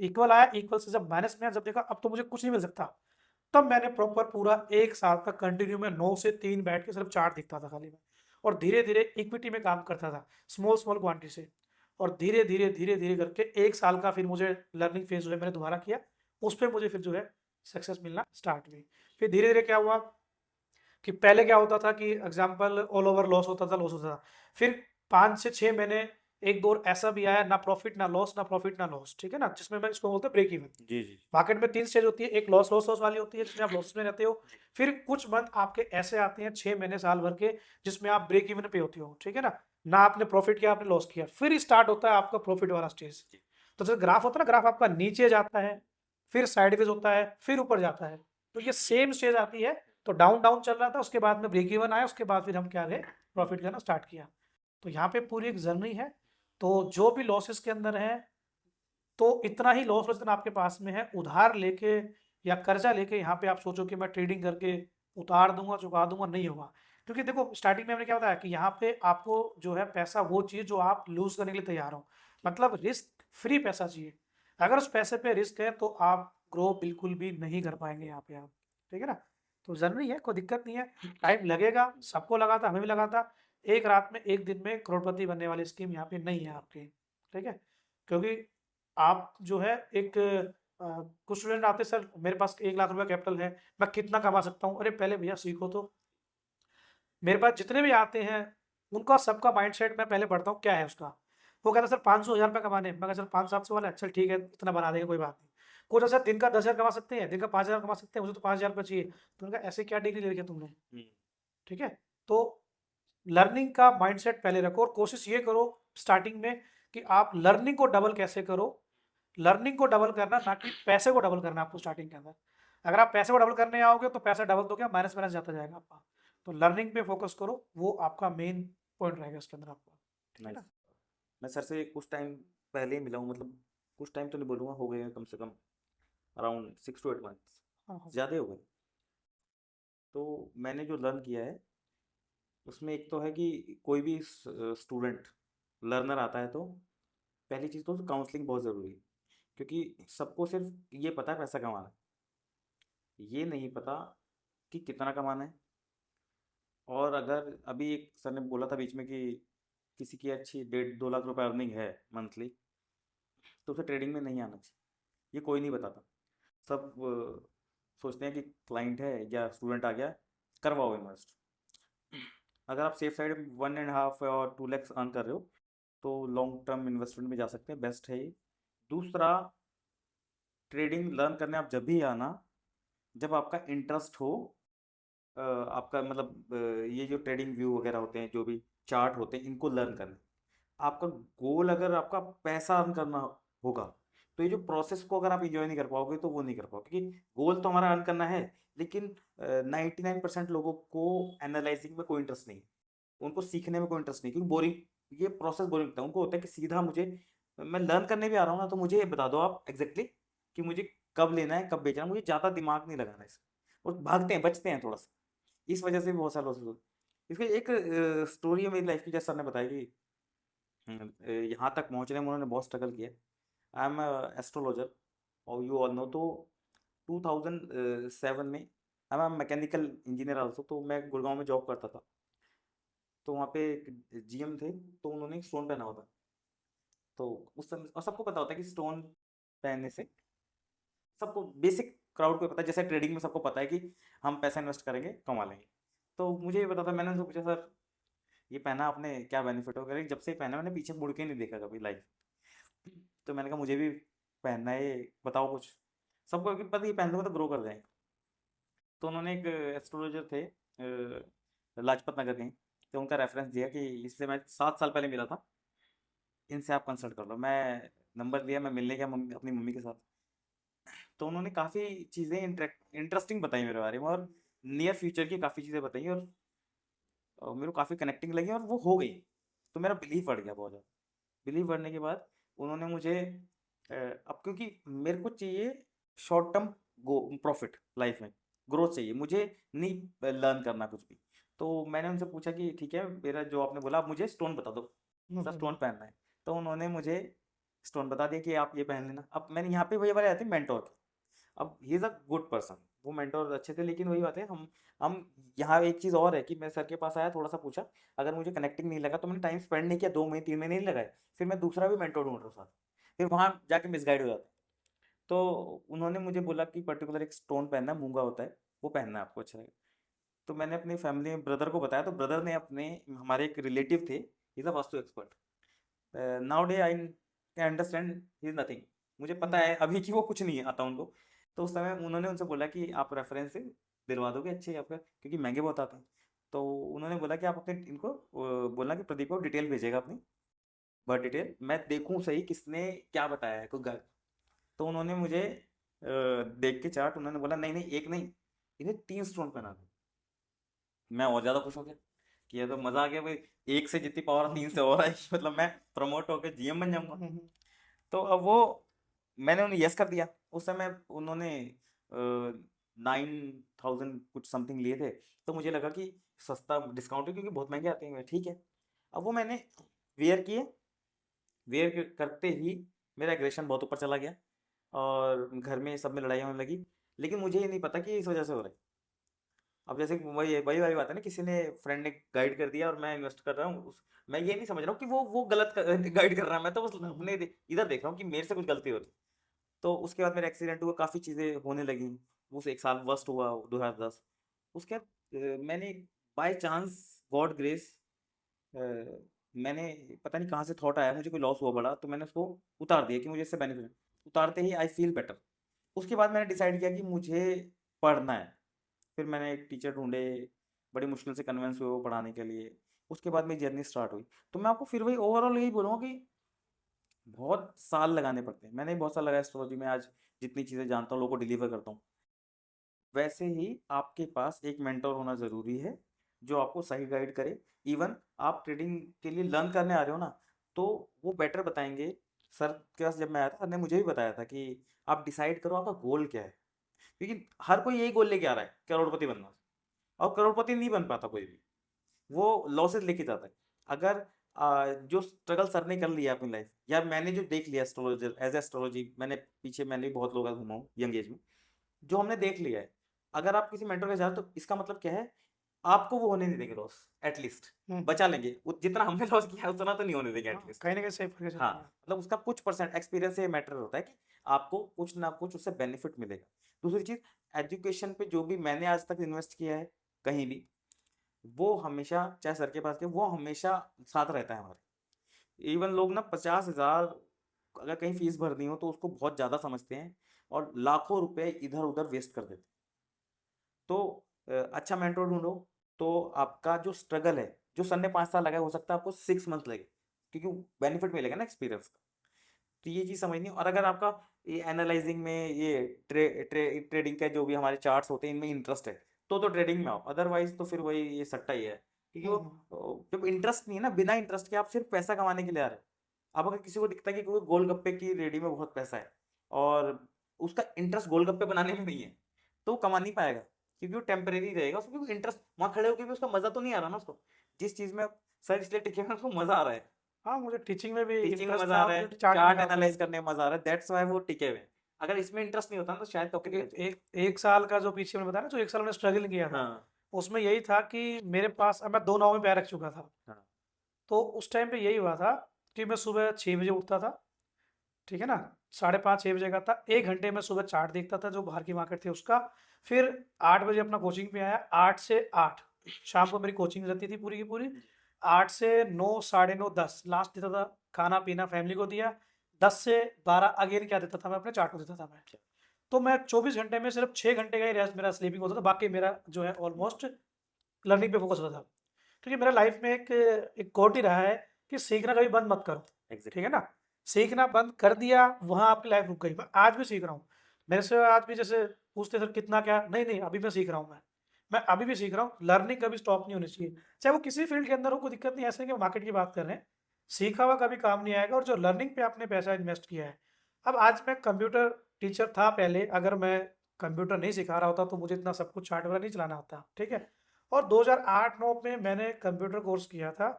इक्वल आया, इक्वल से जब माइनस में आया, जब देखा अब तो मुझे कुछ नहीं मिल सकता, तब मैंने प्रॉपर पूरा 1 साल तक कंटिन्यू में 9 से 3 बैठ के सिर्फ चार्ट दिखता था खाली मैं, और धीरे-धीरे इक्विटी में काम करता था, स्मॉल क्वांटिटी से, और धीरे-धीरे करके 1 साल का फिर मुझे लर्निंग फेज़ जो है मैंने दोबारा किया, उस पे मुझे फिर जो है सक्सेस मिलना स्टार्ट हुई। फिर धीरे-धीरे क्या हुआ कि पहले क्या होता था कि एग्जांपल ऑल ओवर लॉस होता था। फिर 5 से 6 महीने एक दौर ऐसा भी आया, ना प्रॉफिट ना लॉस, ना प्रॉफिट ना लॉस, ठीक है ना? जिसमें मैं इसको बोलते हैं ब्रेक इवन। जी जी मार्केट में 3 स्टेज होती है, एक लॉस वाली होती है जिसमें आप लॉस में रहते हो। फिर कुछ मंथ आपके ऐसे आते हैं 6 महीने साल भर के, जिसमें आप ब्रेक इवन पे होते हो, ठीक है ना? ना आपने प्रॉफिट किया, आपने लॉस किया। फिर स्टार्ट होता है आपका प्रॉफिट वाला स्टेज। तो जैसे ग्राफ होता है ना, ग्राफ आपका नीचे जाता है, फिर साइडवेज होता है, फिर ऊपर जाता है। तो ये सेम स्टेज आती है। तो डाउन डाउन चल रहा था, उसके बाद में ब्रेक इवन आया, उसके बाद फिर हम क्या गए, प्रॉफिट करना स्टार्ट किया। तो यहाँ पे पूरी एक जर्नी है। तो जो भी लॉसेस के अंदर है, तो इतना ही लॉस जितना आपके पास में है, उधार लेके या कर्जा लेके यहाँ पे आप सोचो कि मैं ट्रेडिंग करके उतार दूंगा, चुका दूंगा, नहीं होगा। क्योंकि देखो स्टार्टिंग में हमने क्या बताया कि यहाँ पे आपको जो है पैसा वो चाहिए जो आप लूज करने के लिए तैयार हो, मतलब रिस्क फ्री पैसा चाहिए। अगर उस पैसे पे रिस्क है तो आप ग्रो बिल्कुल भी नहीं कर पाएंगे यहाँ पे आप, ठीक है ना? तो जरूरी है, कोई दिक्कत नहीं है, टाइम लगेगा, सबको लगा था, हमें भी लगा था। एक रात में एक दिन में करोड़पति बनने वाली स्कीम यहाँ पे नहीं है आपकी, ठीक है? क्योंकि आप जो है एक कुछ स्टूडेंट आते हैं, सर मेरे पास 1 लाख रुपया कैपिटल है, मैं कितना कमा सकता हूँ? अरे पहले भैया सीखो तो। मेरे पास जितने भी आते हैं उनका सबका माइंडसेट मैं पहले पढ़ता हूँ क्या है उसका। वो कहता है सर 500-1000 रुपये कमाने हैं। मैं कहा चल 500-700 वाला है, चल ठीक है इतना बना देंगे, कोई बात नहीं। कुछ ऐसा दिन का 10,000 कमा सकते हैं, दिन का 5,000 कमा सकते हैं, मुझे तो 5,000 रुपये चाहिए। तो उनका ऐसे क्या डिग्री ले रखी है तुमने, ठीक है? तो लर्निंग का माइंडसेट पहले रखो और कोशिश ये करो स्टार्टिंग में कि आप लर्निंग को डबल कैसे करो। लर्निंग को डबल करना, ना कि पैसे को डबल करना आपको स्टार्टिंग के अंदर। अगर आप पैसे को डबल करने आओगे तो पैसा डबल तो क्या, माइनस माइनस जाता जाएगा आपका। तो लर्निंग पे फोकस करो, वो आपका मेन पॉइंट रहेगा इसके अंदर आपका, ठीक है नाइस। ना? मैं सर से कुछ टाइम पहले ही मिला हूँ, मतलब कुछ टाइम तो नहीं बोलूँगा, हो गए हैं कम से कम अराउंड 6 to 8 months, हाँ हाँ ज़्यादा हो गए। तो मैंने जो लर्न किया है उसमें एक तो है कि कोई भी स्टूडेंट लर्नर आता है तो पहली चीज़ तो काउंसलिंग बहुत ज़रूरी है, क्योंकि सबको सिर्फ ये पता है पैसा कमाना है, ये नहीं पता कि कितना कमाना है। और अगर अभी एक सर ने बोला था बीच में कि किसी की अच्छी 1.5-2 लाख रुपए अर्निंग है मंथली, तो उसे ट्रेडिंग में नहीं आना चाहिए। ये कोई नहीं बताता, सब सोचते हैं कि क्लाइंट है या स्टूडेंट आ गया, करवाओ इन्वेस्ट। अगर आप सेफ साइड 1.5 और 2 लैक्स अर्न कर रहे हो तो लॉन्ग टर्म इन्वेस्टमेंट में जा सकते हैं, बेस्ट है ये। दूसरा, ट्रेडिंग लर्न करने आप जब भी आना जब आपका इंटरेस्ट हो, आपका मतलब ये जो ट्रेडिंग व्यू वगैरह होते हैं, जो भी चार्ट होते हैं, इनको लर्न करना। आपका गोल अगर आपका पैसा अर्न करना होगा तो ये जो प्रोसेस को अगर आप इंजॉय नहीं कर पाओगे तो वो नहीं कर पाओगे, क्योंकि गोल तो हमारा अर्न करना है, लेकिन 99% लोगों को एनालाइजिंग में कोई इंटरेस्ट नहीं है, उनको सीखने में कोई इंटरेस्ट नहीं, क्योंकि बोरिंग, ये प्रोसेस बोरिंग लगता है उनको। होता है कि सीधा मुझे, मैं लर्न करने भी आ रहा हूँ ना, तो मुझे ये बता दो आप एग्जैक्टली कि मुझे कब लेना है कब बेचना है, मुझे ज़्यादा दिमाग नहीं लगाना है इसमें, और भागते हैं बचते हैं थोड़ा सा, इस वजह से भी बहुत सारे लॉसेस होते हैं। इसकी एक स्टोरी है मेरी लाइफ की, जैसे सर ने बताया कि यहाँ तक पहुँचने में उन्होंने बहुत स्ट्रगल किया। आई एम एस्ट्रोलॉजर और यू ऑल नो। तो 2007 में I am mechanical engineer also. तो मैं गुड़गांव में जॉब करता था। तो वहाँ पे एक जीएम थे, तो उन्होंने एक स्टोन पहना हुआ था। तो उस समय और सबको पता होता है कि स्टोन पहनने से सबको बेसिक क्राउड को पता है, जैसे ट्रेडिंग में सबको पता है कि हम पैसा इन्वेस्ट करेंगे कमा लेंगे। तो मुझे ये पता था। मैंने उनसे पूछा, सर ये पहना आपने, क्या बेनिफिट होगा? जब से पहना मैंने पीछे मुड़ के नहीं देखा कभी लाइफ। तो मैंने कहा मुझे भी पहनना है, बताओ कुछ। सबको कि पता, ये पहन लूंगा तो ग्रो कर जाएंगे। तो उन्होंने एक एस्ट्रोलॉजर थे लाजपत नगर के, तो उनका रेफरेंस दिया कि इससे मैं 7 साल पहले मिला था, इनसे आप कंसल्ट कर लो। मैं नंबर दिया, मैं मिलने गया अपनी मम्मी के साथ। तो उन्होंने काफ़ी चीज़ें इंटरेस्टिंग बताई मेरे बारे में, और नियर फ्यूचर की काफ़ी चीज़ें बताई, और मेरे को काफ़ी कनेक्टिंग लगी और वो हो गई। तो मेरा बिलीव बढ़ गया बहुत ज़्यादा। बिलीव बढ़ने के बाद उन्होंने मुझे अब क्योंकि मेरे को चाहिए शॉर्ट टर्म गो प्रॉफिट लाइफ में, ग्रोथ चाहिए मुझे, नहीं लर्न करना कुछ भी। तो मैंने उनसे पूछा कि ठीक है, मेरा जो आपने बोला, आप मुझे स्टोन बता दो, सर स्टोन पहनना है। तो उन्होंने मुझे स्टोन बता दिया कि आप ये पहन लेना। अब मैंने यहाँ पे वही वाले आते हैं मेंटोर। अब he is a good person, वो मेंटोर अच्छे थे, लेकिन वही बात है, हम यहाँ एक चीज़ और है कि मैं सर के पास आया, थोड़ा सा पूछा, अगर मुझे कनेक्टिंग नहीं लगा तो मैंने टाइम स्पेंड नहीं किया, 2 महीने 3 महीने नहीं लगाए, फिर मैं दूसरा भी मेंटोर ढूंढ रहा था। फिर वहाँ जाके मिसगाइड हो जाता। तो उन्होंने मुझे बोला कि पर्टिकुलर एक स्टोन पहनना है, मूंगा होता है, वो पहनना है आपको, अच्छा लगेगा। तो मैंने अपनी फैमिली में ब्रदर को बताया, तो ब्रदर ने अपने, हमारे एक रिलेटिव थे, is a vastu expert. Now day I can understand he is nothing. मुझे पता है अभी कि वो कुछ नहीं आता उनको। तो उस समय उन्होंने उनसे बोला कि आप रेफरेंस से दिलवा दोगे अच्छे आपका, क्योंकि महंगे बहुत आते हैं। तो उन्होंने बोला कि आप अपने इनको बोलना कि प्रदीप को डिटेल भेजेगा अपनी, बर्थ डिटेल, मैं देखूं सही किसने क्या बताया है, कोई तो उन्होंने मुझे देख के चार्ट, उन्होंने बोला नहीं नहीं, एक नहीं, इन्हें 3 स्टोन पहना दो। मैं और ज़्यादा खुश हो गया कि ये तो मज़ा आ गया भाई, एक से जितनी पावर 3 से और आई, मतलब मैं प्रमोट होकर जीएम बन जाऊंगा। तो अब वो मैंने उन्हें यस कर दिया। उस समय उन्होंने 9,000 कुछ समथिंग लिए थे। तो मुझे लगा कि सस्ता डिस्काउंट है, क्योंकि बहुत महंगे आते हैं, ठीक है। अब वो मैंने वेयर किए, वेयर करते ही मेरा एग्रेशन बहुत ऊपर चला गया, और घर में सब में लड़ाई होने लगी। लेकिन मुझे ये नहीं पता कि इस वजह से हो रहा है। अब जैसे कि वही वही वाली बात है ना, किसी ने फ्रेंड ने गाइड कर दिया और मैं इन्वेस्ट कर रहा हूँ मैं ये नहीं समझ रहा हूँ कि वो गलत गाइड कर रहा है। मैं तो बस अपने इधर देख रहा हूँ कि मेरे से कुछ गलती हो रही। तो उसके बाद मेरा एक्सीडेंट हुआ, काफ़ी चीज़ें होने लगी। उस एक साल वर्स्ट हुआ 2010। उसके बाद मैंने बाय चांस, गॉड ग्रेस, मैंने पता नहीं कहाँ से थॉट आया, मुझे कोई लॉस हुआ बड़ा, तो मैंने उसको उतार दिया कि मुझे इससे बेनिफिट। उतारते ही आई फील बेटर। उसके बाद मैंने डिसाइड किया कि मुझे पढ़ना है। फिर मैंने एक टीचर ढूंढे, बड़ी मुश्किल से कन्विंस हुए वो पढ़ाने के लिए। उसके बाद मेरी जर्नी स्टार्ट हुई। तो मैं आपको फिर वही ओवरऑल यही बोलूँगा कि बहुत साल लगाने पड़ते हैं। मैंने भी बहुत साल लगाया एस्ट्रोलॉजी में, आज जितनी चीज़ें जानता हूँ लोगों को डिलीवर करता हूँ। वैसे ही आपके पास एक मेंटर होना ज़रूरी है, जो आपको सही गाइड करे। इवन आप ट्रेडिंग के लिए लर्न करने आ रहे हो ना, तो वो बेटर बताएंगे। सर के पास जब मैं आया था, सर ने मुझे भी बताया था कि आप डिसाइड करो आपका गोल क्या है, क्योंकि हर कोई यही गोल लेके आ रहा है, करोड़पति बनना। और करोड़पति नहीं बन पाता कोई भी, वो लॉसेस लेके जाता है। अगर जो स्ट्रगल सर ने कर लिया अपनी लाइफ, या मैंने जो देख लिया एस्ट्रोलॉजर एज एस्ट्रोलॉजी, मैंने भी बहुत लोग घुमा हूँ यंग एज में, जो हमने देख लिया है। अगर आप किसी मेंटर के जा रहे हो, तो इसका मतलब क्या है, आपको वो होने नहीं देंगे लॉस, एटलीस्ट बचा लेंगे। जितना हमने लॉस किया है उतना तो नहीं होने देंगे एटलीस्ट। कहीं ना कहीं सेफ करके हाँ, चलते हैं। मतलब उसका कुछ परसेंट एक्सपीरियंस से मैटर होता है कि आपको कुछ ना कुछ उससे बेनिफिट मिलेगा। दूसरी चीज़, एजुकेशन पे जो भी मैंने आज तक इन्वेस्ट किया है कहीं भी, वो हमेशा, चाहे सर के पास के, वो हमेशा साथ रहता है हमारे। इवन लोग ना 50,000 अगर कहीं फीस भरनी हो तो उसको बहुत ज़्यादा समझते हैं, और लाखों रुपए इधर उधर वेस्ट कर देते हैं। तो अच्छा मेंटर ढूंढो। तो आपका जो स्ट्रगल है, जो सर ने 5 साल लगाया, हो सकता है आपको 6 मंथ लगे, क्योंकि बेनिफिट मिलेगा ना एक्सपीरियंस का। तो ये चीज़ समझनी है। और अगर आपका ये एनालाइजिंग में, ये ट्रेडिंग का जो भी हमारे चार्ट्स होते हैं, इनमें इंटरेस्ट है, तो ट्रेडिंग में आओ। अदरवाइज तो फिर वही ये सट्टा ही है, क्योंकि वो जब इंटरेस्ट नहीं है ना, बिना इंटरेस्ट के आप सिर्फ पैसा कमाने के लिए आ रहे हो। अब अगर किसी को दिखता है कि कोई गोलगप्पे की रेडी में बहुत पैसा है, और उसका इंटरेस्ट गोलगप्पे बनाने में नहीं है, तो वो कमा नहीं पाएगा, क्योंकि वो टेम्परेरी रहेगा। उसको इंटरेस्ट, वहाँ खड़े होकर भी उसका मजा तो नहीं आ रहा ना उसको, जिस चीज़ में सर इसलिए टिके हैं, उसको मजा आ रहा है। हाँ, मुझे टीचिंग में भी टीचिंग में इंटरेस्ट मजा आ था, रहा है, मुझे चार्ट चार्ट एनालाइज एनालाइज करने में मजा आ रहा है, दैट्स व्हाई वो टिके हुए हैं। अगर इसमें इंटरेस्ट नहीं होता ना तो शायद टॉपिक क्योंकि रह जाए। एक साल का जो पीछे मैंने बताया ना, जो एक साल मैंने स्ट्रगल किया था, हाँ उसमें यही था कि मेरे पास अब मैं 2 नाव में पैर रख चुका था। हाँ तो उस टाइम पे यही हुआ था कि मैं सुबह 6 बजे उठता था, ठीक है ना? 5:30-6 बजे का था, 1 घंटे में सुबह चार्ट देखता था जो बाहर की मार्केट थी उसका। फिर 8 बजे अपना कोचिंग पे आया, 8 से 8 शाम को मेरी कोचिंग रहती थी पूरी की पूरी। जी 8 से 9, साढ़े 9, 10 लास्ट देता था, खाना-पीना फैमिली को दिया। 10 से 12 अगेन क्या देता था मैं, अपने चार्ट को देता था मैं। अच्छा तो मैं 24 घंटे में सिर्फ 6 घंटे का ही रेस्ट मेरा स्लीपिंग होता था, बाकी मेरा जो है ऑलमोस्ट लर्निंग पे फोकस होता था। क्योंकि मेरा लाइफ में एक कोट ही रहा है कि सीखना कभी बंद मत करो, ठीक है एग्जैक्टली। ना? सीखना बंद कर दिया, वहाँ आपकी लाइफ रुक गई। मैं आज भी सीख रहा हूँ। मेरे से आज भी जैसे पूछते सर कितना क्या, नहीं नहीं अभी मैं सीख रहा हूँ मैं अभी भी सीख रहा हूँ। लर्निंग कभी स्टॉप नहीं होनी चाहिए, चाहे वो किसी फील्ड के अंदर हो, कोई दिक्कत नहीं। ऐसे नहीं कि मार्केट की बात कर रहे हैं, सीखा हुआ कभी काम नहीं आएगा। और जो लर्निंग पे आपने पैसा इन्वेस्ट किया है, अब आज मैं कंप्यूटर टीचर था पहले, अगर मैं कंप्यूटर नहीं सिखा रहा होता तो मुझे इतना सब कुछ चार्ट वगैरह नहीं चलाना आता, ठीक है? और 2008-9 में मैंने कंप्यूटर कोर्स किया था,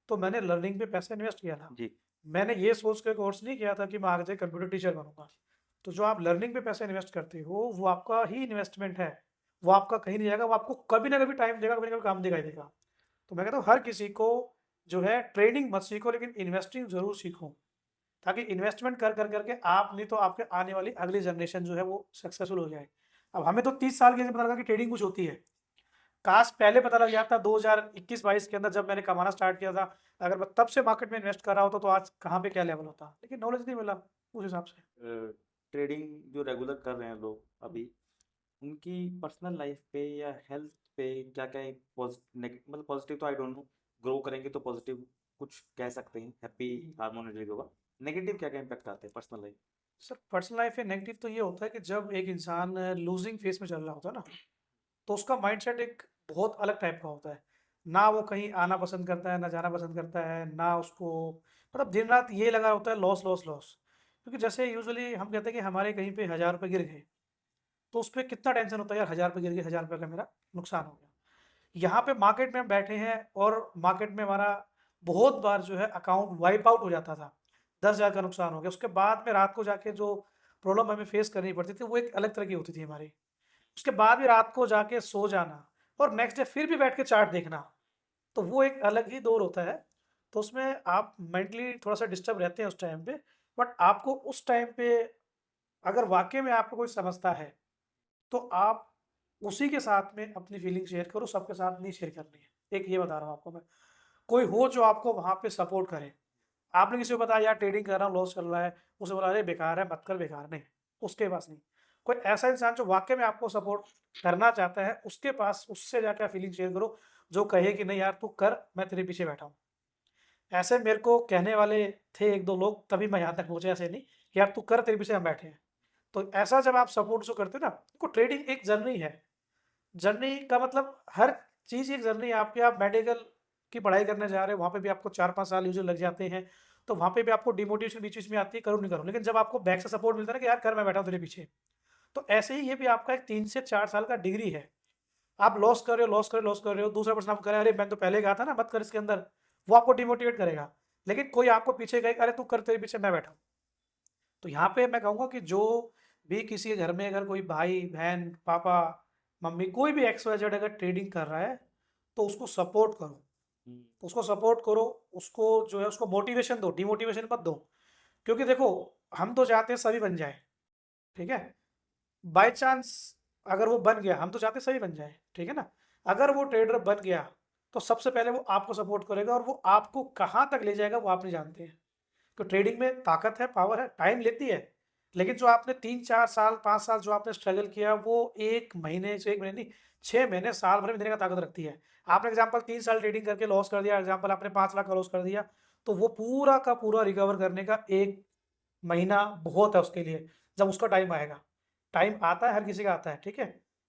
तो मैंने लर्निंग पे पैसा इन्वेस्ट किया था। जी मैंने ये सोच के कोर्स नहीं किया था कि मैं आगे जाके कंप्यूटर टीचर बनूंगा। तो जो आप लर्निंग पे पैसा इन्वेस्ट करते हो, वो आपका ही इन्वेस्टमेंट है, वो आपका कहीं नहीं जाएगा, वो आपको कभी ना कभी टाइम देगा, कभी ना कभी काम देगा ही देगा। तो मैं कहता हूँ हर किसी को जो है ट्रेडिंग मत सीखो, लेकिन इन्वेस्टिंग जरूर सीखो, ताकि इन्वेस्टमेंट कर कर करके आप नहीं तो आपके आने वाली अगली जनरेशन जो है वो सक्सेसफुल हो जाए। अब हमें तो 30 साल के पता लगा कि ट्रेडिंग कुछ होती है, काश पहले पता लग जाता 2021-22 के अंदर जब मैंने कमाना स्टार्ट किया था। अगर मैं तब से मार्केट में इन्वेस्ट कर रहा होता तो आज कहाँ पे क्या लेवल होता, लेकिन नॉलेज नहीं मिला उस हिसाब से। ट्रेडिंग जो रेगुलर कर रहे हैं लोग अभी, उनकी पर्सनल लाइफ पे या हेल्थ पे क्या क्या मतलब पॉजिटिव तो आई डोंट नो, ग्रो करेंगे तो पॉजिटिव कुछ कह सकते हैं, हैप्पी हार्मोन रिलीज होगा। नेगेटिव क्या क्या इम्पैक्ट आते हैं personal life? Sir personal life में नेगेटिव तो ये होता है कि जब एक इंसान लूजिंग फेस में चल रहा होता है ना, तो उसका माइंडसेट एक बहुत अलग टाइप का होता है। ना वो कहीं आना पसंद करता है, ना जाना पसंद करता है, ना उसको मतलब दिन रात ये लगा होता है लॉस लॉस लॉस। क्योंकि जैसे यूजुअली हम कहते हैं कि हमारे कहीं पे 1000 रुपये गिर गए, तो उस पर कितना टेंशन होता है, यार 1000 रुपये गिर गए, 1000 रुपये का मेरा नुकसान हो गया। यहाँ पे मार्केट में हम बैठे हैं और मार्केट में हमारा बहुत बार जो है अकाउंट वाइप आउट हो जाता था, 10,000 का नुकसान हो गया। उसके बाद में रात को जाके जो प्रॉब्लम हमें फेस करनी पड़ती थी वो एक अलग तरह की होती थी हमारी। उसके बाद भी रात को जाके सो जाना और नेक्स्ट डे फिर भी बैठ के चार्ट देखना, तो वो एक अलग ही दौर होता है। तो उसमें आप मेंटली थोड़ा सा डिस्टर्ब रहते हैं उस टाइम पे। बट आपको उस टाइम पे अगर वाकई में आपको कोई समझता है, तो आप उसी के साथ में अपनी फीलिंग शेयर करो, सबके साथ नहीं शेयर करनी है। एक ये बता रहा हूँ आपको मैं, कोई हो जो आपको वहाँ पे सपोर्ट करे। आपने किसी को बताया यार ट्रेडिंग कर रहा हूँ लॉस चल रहा है, उसे बोला अरे बेकार है मत कर, बेकार नहीं, उसके पास नहीं। कोई ऐसा इंसान जो वाकई में आपको सपोर्ट करना चाहता है, उसके पास उससे जाकर फीलिंग शेयर करो, जो कहे कि नहीं यार तू कर, मैं तेरे पीछे बैठा हूँ। ऐसे मेरे को कहने वाले थे एक दो लोग, तभी मैं यहाँ तक पहुंचा, ऐसे नहीं कि यार तू कर तेरे पीछे हम बैठे हैं। तो ऐसा जब आप सपोर्ट जो करते हो ना, देखो ट्रेडिंग एक जर्नी है। जर्नी का मतलब हर चीज़ एक जर्नी है आपकी। आप मेडिकल की पढ़ाई करने जा रहे हो, वहाँ पे भी आपको 4-5 साल यूजुअली लग जाते हैं। तो वहाँ पे भी आपको डिमोटिवेशन बीच बीच में आती है, करो नहीं करो, लेकिन जब आपको बैक से सपोर्ट मिलता है ना कि यार कर, मैं बैठा हूँ तेरे पीछे, तो ऐसे ही ये भी आपका एक 3 से 4 साल का डिग्री है। आप लॉस कर रहे हो, लॉस कर रहे हो, लॉस कर रहे हो, दूसरा पर्सन आपको कह रहा है अरे मैंने तो पहले कहा था ना मत कर इसके अंदर, वो आपको डिमोटिवेट करेगा। लेकिन कोई आपको पीछे कहेगा अरे तू कर, तेरे पीछे मैं बैठा हूँ। तो यहाँ पे मैं कहूँगा कि जो भी किसी के घर में अगर कोई भाई बहन पापा मम्मी कोई भी एक्स वाई जेड अगर ट्रेडिंग कर रहा है, तो उसको सपोर्ट करो, हम्म, उसको सपोर्ट करो, उसको जो है उसको मोटिवेशन दो, डिमोटिवेशन मत दो। क्योंकि देखो हम तो चाहते हैं सभी बन जाए, ठीक है? बाय चांस अगर वो बन गया, हम तो चाहते हैं सभी बन जाए, ठीक है ना? अगर वो ट्रेडर बन गया, तो सबसे पहले वो आपको सपोर्ट करेगा, और वो आपको कहाँ तक ले जाएगा वो आप नहीं जानते हैं। तो ट्रेडिंग में ताकत है, पावर है, टाइम लेती है। लेकिन जो आपने 3-4 साल 5 साल जो आपने स्ट्रगल किया, वो 1 महीने से 1 महीने नहीं, 6 महीने साल भर में देने का ताकत रखती है। आपने एग्जाम्पल 3 साल ट्रेडिंग करके लॉस कर दिया, एग्जाम्पल आपने 5 लाख का लॉस कर दिया, तो वो पूरा का पूरा रिकवर करने का 1 महीना बहुत है उसके लिए, जब उसका टाइम आएगा। टाइम आता है, हर किसी का आता है, ठीक है?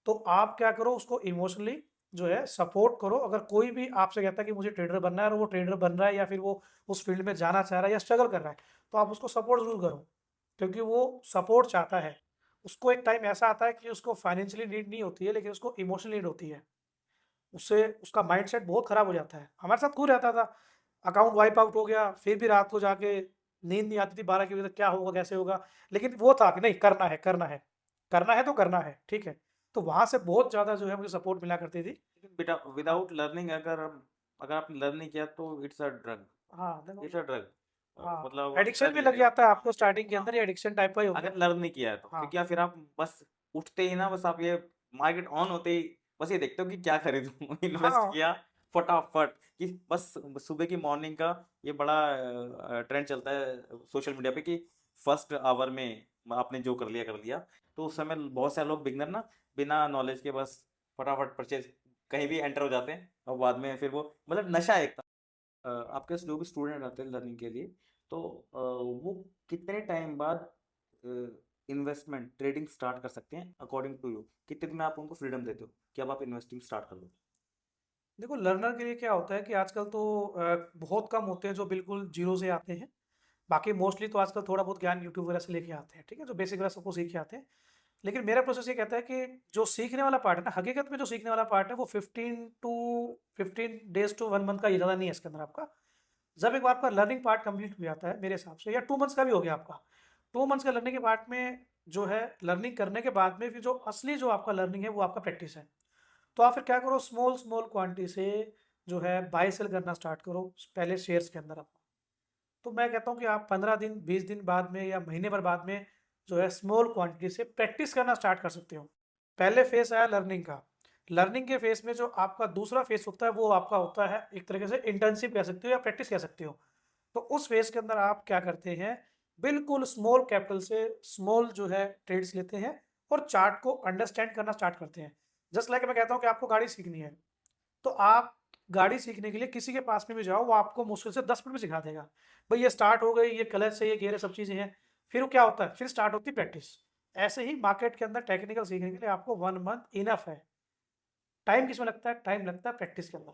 तो आप क्या करो, उसको इमोशनली जो है सपोर्ट करो। अगर कोई भी आपसे कहता है कि मुझे ट्रेडर बनना है, और वो ट्रेडर बन रहा है या फिर वो उस फील्ड में जाना चाह रहा है या स्ट्रगल कर रहा है, तो आप उसको सपोर्ट ज़रूर करो, क्योंकि वो सपोर्ट चाहता है। उसको एक टाइम ऐसा आता है कि उसको फाइनेंशियली नीड नहीं होती है, लेकिन उसको इमोशनली नीड होती है। उससे उसका माइंडसेट बहुत खराब हो जाता है। हमारे साथ खुद रहता था, अकाउंट वाइप आउट हो गया, फिर भी रात को जाके नींद नहीं आती थी 12 की बजे तक, क्या होगा कैसे होगा, लेकिन वो था कि नहीं करना है, करना है, करना है तो करना है, ठीक है। तो वहाँ से बहुत ज़्यादा जो है मुझे सपोर्ट मिला करती थी। लेकिन बेटा हाँ, विदाउट लर्निंग अगर आपने लर्न नहीं किया तो इट्स अ ड्रग, हाँ, देखो, इट्स अ ड्रग, हाँ, मतलब एडिक्शन ड्रग भी है लग ये। जाता है आपको स्टार्टिंग के हाँ, अंदर, ये एडिक्शन टाइप का ही हो गया। अगर लर्न नहीं किया है तो हाँ, क्योंकि या फिर आप बस उठते ही ना, बस आप ये मार्केट ऑन होते ही बस ये देखते हो कि क्या खरीदूं इन्वेस्ट हाँ, किया फटाफट, कि बस सुबह की मॉर्निंग का ये बड़ा ट्रेंड चलता है सोशल मीडिया पे कि फर्स्ट आवर में आपने जो कर लिया। तो उस समय बहुत सारे लोग बिगनर ना बिना नॉलेज के बस फटाफट परचेज कहीं भी एंटर हो जाते हैं, और बाद में फिर वो मतलब नशा है एक आपके जो भी स्टूडेंट आते हैं लर्निंग के लिए, तो वो कितने टाइम बाद इन्वेस्टमेंट ट्रेडिंग स्टार्ट कर सकते हैं अकॉर्डिंग टू यू? कितने दिन में आप उनको फ्रीडम देते हो कि अब आप इन्वेस्टिंग स्टार्ट कर लो? देखो लर्नर के लिए क्या होता है कि आजकल तो बहुत कम होते हैं जो बिल्कुल जीरो से आते हैं। बाकी मोस्टली तो आजकल थोड़ा बहुत ज्ञान यूट्यूब वगैरह से लेके आते हैं, ठीक है, जो बेसिक वगैरह सबको सीख के आते हैं। लेकिन मेरा प्रोसेस ये कहता है कि जो सीखने वाला पार्ट है ना, हकीकत में जो सीखने वाला पार्ट है वो 15 टू 1 मंथ का, ये ज़्यादा नहीं है इसके अंदर आपका। जब एक बार आपका लर्निंग पार्ट कंप्लीट हो जाता है मेरे हिसाब से, या 2 मंथ्स का भी हो गया आपका, 2 मंथ्स का लर्निंग के पार्ट में जो है, लर्निंग करने के बाद में फिर जो असली जो आपका लर्निंग है वो आपका प्रैक्टिस है। तो आप फिर क्या करो, स्मॉल स्मॉल क्वांटिटी से जो है बाय सेल करना स्टार्ट करो पहले शेयर्स के अंदर अपना। तो मैं कहता हूँ कि आप 15 दिन 20 दिन बाद में या महीने भर बाद में जो है स्मॉल क्वांटिटी से प्रैक्टिस करना स्टार्ट कर सकते हो। पहले फेस आया लर्निंग का, लर्निंग के फेस में जो आपका दूसरा फेस होता है वो आपका होता है एक तरीके से इंटर्नशिप कह सकते हो या प्रैक्टिस कह सकते हो। तो उस फेस के अंदर आप क्या करते हैं, बिल्कुल स्मॉल कैपिटल से स्मॉल जो है ट्रेड्स लेते हैं और चार्ट को अंडरस्टैंड करना स्टार्ट करते हैं। जस्ट लाइक मैं कहता हूँ कि आपको गाड़ी सीखनी है, तो आप गाड़ी सीखने के लिए किसी के पास में भी जाओ, वो आपको मुश्किल से 10 मिनट में सिखा देगा। भाई ये स्टार्ट हो गई, ये क्लच है, ये गियर है, सब चीज़ें हैं। फिर वो क्या होता है, फिर स्टार्ट होती है प्रैक्टिस। ऐसे ही मार्केट के अंदर टेक्निकल सीखने के लिए आपको 1 मंथ इनफ है। टाइम किसमें लगता है, टाइम लगता है प्रैक्टिस के अंदर,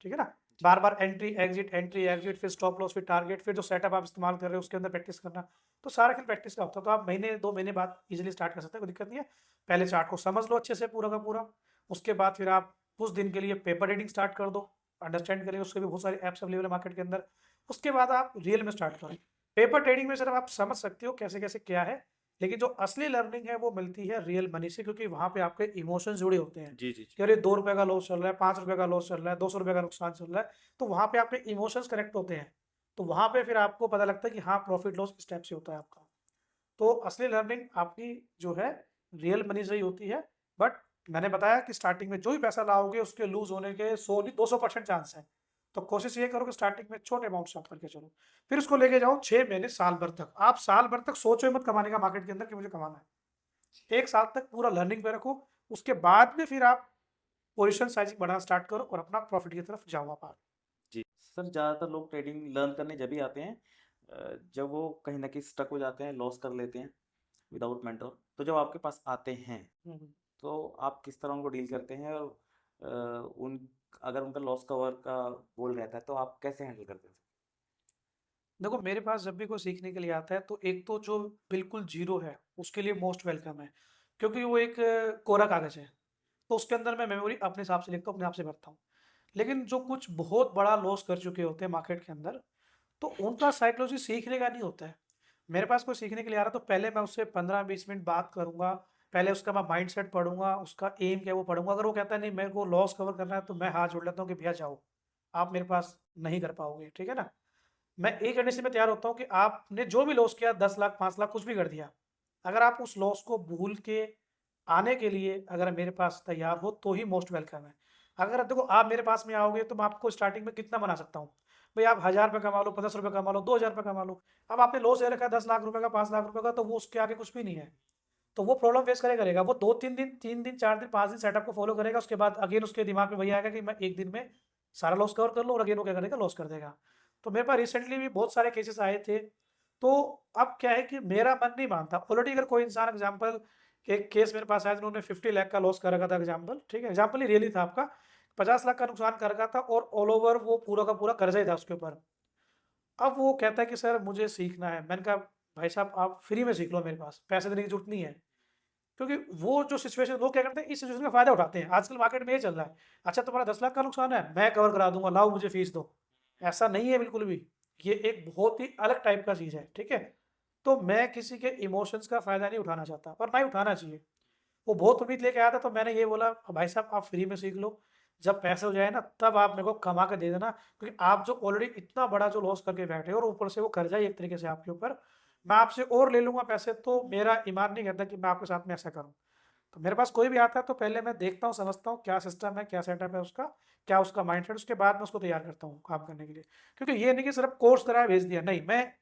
ठीक है ना। बार बार एंट्री एग्जिट, फिर स्टॉप लॉस, फिर टारगेट, फिर जो सेटअप आप इस्तेमाल कर रहे हो उसके अंदर प्रैक्टिस करना। तो सारा खेल प्रैक्टिस का होता है। तो आप महीने 2 महीने बाद इजीली स्टार्ट कर सकते हैं, कोई दिक्कत नहीं है। पहले चार्ट को समझ लो अच्छे से पूरा का पूरा, उसके बाद फिर आप कुछ दिन के लिए पेपर ट्रेडिंग स्टार्ट कर दो, अंडरस्टैंड करेंगे, उसके भी बहुत सारे ऐप्स अवेलेबल है मार्केट के अंदर। उसके बाद आप रियल में स्टार्ट करें। पेपर ट्रेडिंग में सिर्फ आप समझ सकते हो कैसे कैसे क्या है, लेकिन जो असली लर्निंग है वो मिलती है रियल मनी से, क्योंकि वहाँ पे आपके इमोशंस जुड़े होते हैं जी जी जी। कि अरे 2 रुपए का लॉस चल रहा है, 5 रुपए का लॉस चल रहा है, 200 रुपए का नुकसान चल रहा है। तो वहाँ पे आपके इमोशंस कनेक्ट होते हैं, तो वहाँ पे फिर आपको पता लगता है कि हाँ प्रॉफिट लॉस इस टाइप से होता है आपका। तो असली लर्निंग आपकी जो है रियल मनी से ही होती है। बट मैंने बताया कि स्टार्टिंग में जो भी पैसा लाओगे उसके लूज होने के 100 नहीं 200% चांस है। तो कोशिश ये करो कि स्टार्टिंग में छोटे अमाउंट स्टार्ट करके चलो, फिर उसको लेके जाओ 6 महीने साल भर तक। आप साल भर तक सोचो ही मत कमाने का मार्केट के अंदर कि मुझे कमाना है। 1 साल तक पूरा लर्निंग पे रखो, उसके बाद में फिर आप पोजीशन साइजिंग बढ़ाना स्टार्ट करो और अपना प्रॉफिट की तरफ जाओ आप आगे। जी सर, ज़्यादातर लोग ट्रेडिंग लर्न करने जब भी आते हैं जब वो कहीं ना कहीं स्टक हो जाते हैं, लॉस कर लेते हैं विदाउट मेंटर। तो जब आपके पास आते हैं हम्म। तो आप किस तरह उनको डील करते हैं, और उन अगर उनका लॉस कवर का गोल रहता है तो आप कैसे हैंडल करते हैं? देखो मेरे पास जब भी कोई सीखने के लिए आता है तो एक तो जो बिल्कुल जीरो है उसके लिए मोस्ट वेलकम है, क्योंकि वो एक कोरा कागज है। तो उसके अंदर मैं मेमोरी अपने हिसाब से लिखता हूँ, अपने आप से भरता हूँ। लेकिन जो कुछ बहुत बड़ा लॉस कर चुके होते हैं मार्केट के अंदर, तो उनका साइकोलॉजी सीखने का नहीं होता है। मेरे पास कोई सीखने के लिए आ रहा है तो पहले मैं उससे 15-20 मिनट बात करूंगा। पहले उसका मैं माइंड सेट पढ़ूंगा, उसका एम क्या है वो पढ़ूंगा। अगर वो कहता है नहीं मेरे को लॉस कवर करना है, तो मैं हाथ जोड़ लेता हूँ कि भैया जाओ, आप मेरे पास नहीं कर पाओगे, ठीक है ना। मैं एक कंडीशन में तैयार होता हूँ कि आपने जो भी लॉस किया, 10 लाख 5 लाख कुछ भी कर दिया, अगर आप उस लॉस को भूल के आने के लिए अगर मेरे पास तैयार हो तो ही मोस्ट वेलकम है। अगर देखो आप मेरे पास में आओगे तो मैं आपको स्टार्टिंग में कितना बना सकता हूँ, भाई आप 1000 रुपये कमा लो, 1500 रुपये कमा लो, 2000 रुपये कमा लो। अब आपने लॉस ले रखा है 10 लाख रुपए का, 5 लाख रुपए का, तो वो उसके आगे कुछ भी नहीं है। तो वो प्रॉब्लम फेस करेगा वो 2-3 दिन, 3 दिन 4 दिन 5 दिन सेटअप को फॉलो करेगा। उसके बाद अगेन उसके दिमाग में वही आएगा कि मैं एक दिन में सारा लॉस कवर कर लूँ, और अगेन वो क्या करेगा, लॉस कर देगा। तो मेरे पास रिसेंटली भी बहुत सारे केसेस आए थे। तो अब क्या है कि मेरा मन नहीं मानता। ऑलरेडी अगर कोई इंसान एग्जाम्पल, एक केस मेरे पास आया जिन्होंने 50 लाख का लॉस कर रखा था, एग्जाम्पल, ठीक है, एग्जाम्पल ही रियली था आपका, 50 लाख का नुकसान कर रखा था और ऑल ओवर वो पूरा का पूरा कर्जा ही था उसके ऊपर। अब वो कहता है कि सर मुझे सीखना है। मैंने कहा भाई साहब आप फ्री में सीख लो, मेरे पास पैसे देने की जरूरत नहीं है। क्योंकि वो जो सिचुएशन, लोग क्या करते हैं इस सिचुएशन का फायदा उठाते हैं। आजकल मार्केट में ये चल रहा है, अच्छा तुम्हारा 10 लाख का नुकसान है, मैं कवर करा दूंगा, लाओ मुझे फीस दो। ऐसा नहीं है बिल्कुल भी। ये एक बहुत ही अलग टाइप का चीज़ है, ठीक है? तो मैं किसी के इमोशंस का फ़ायदा नहीं उठाना चाहता और ना ही उठाना चाहिए। वो बहुत उम्मीद लेके आया था तो मैंने ये बोला, भाई साहब आप फ्री में सीख लो, जब पैसे हो जाए ना तब आप मेरे को कमा के दे देना, क्योंकि आप जो ऑलरेडी इतना बड़ा जो लॉस करके बैठे हो और ऊपर से वो कर्जा ही एक तरीके से आपके ऊपर, मैं आपसे और ले लूँगा पैसे, तो मेरा ईमान नहीं करता कि मैं आपके साथ में ऐसा करूँ। तो मेरे पास कोई भी आता है तो पहले मैं देखता हूँ, समझता हूँ क्या सिस्टम है, क्या सेटअप है उसका, क्या उसका माइंडसेट, उसके बाद मैं उसको तैयार करता हूँ काम करने के लिए। क्योंकि ये नहीं कि सिर्फ कोर्स कराया भेज दिया, नहीं, मैं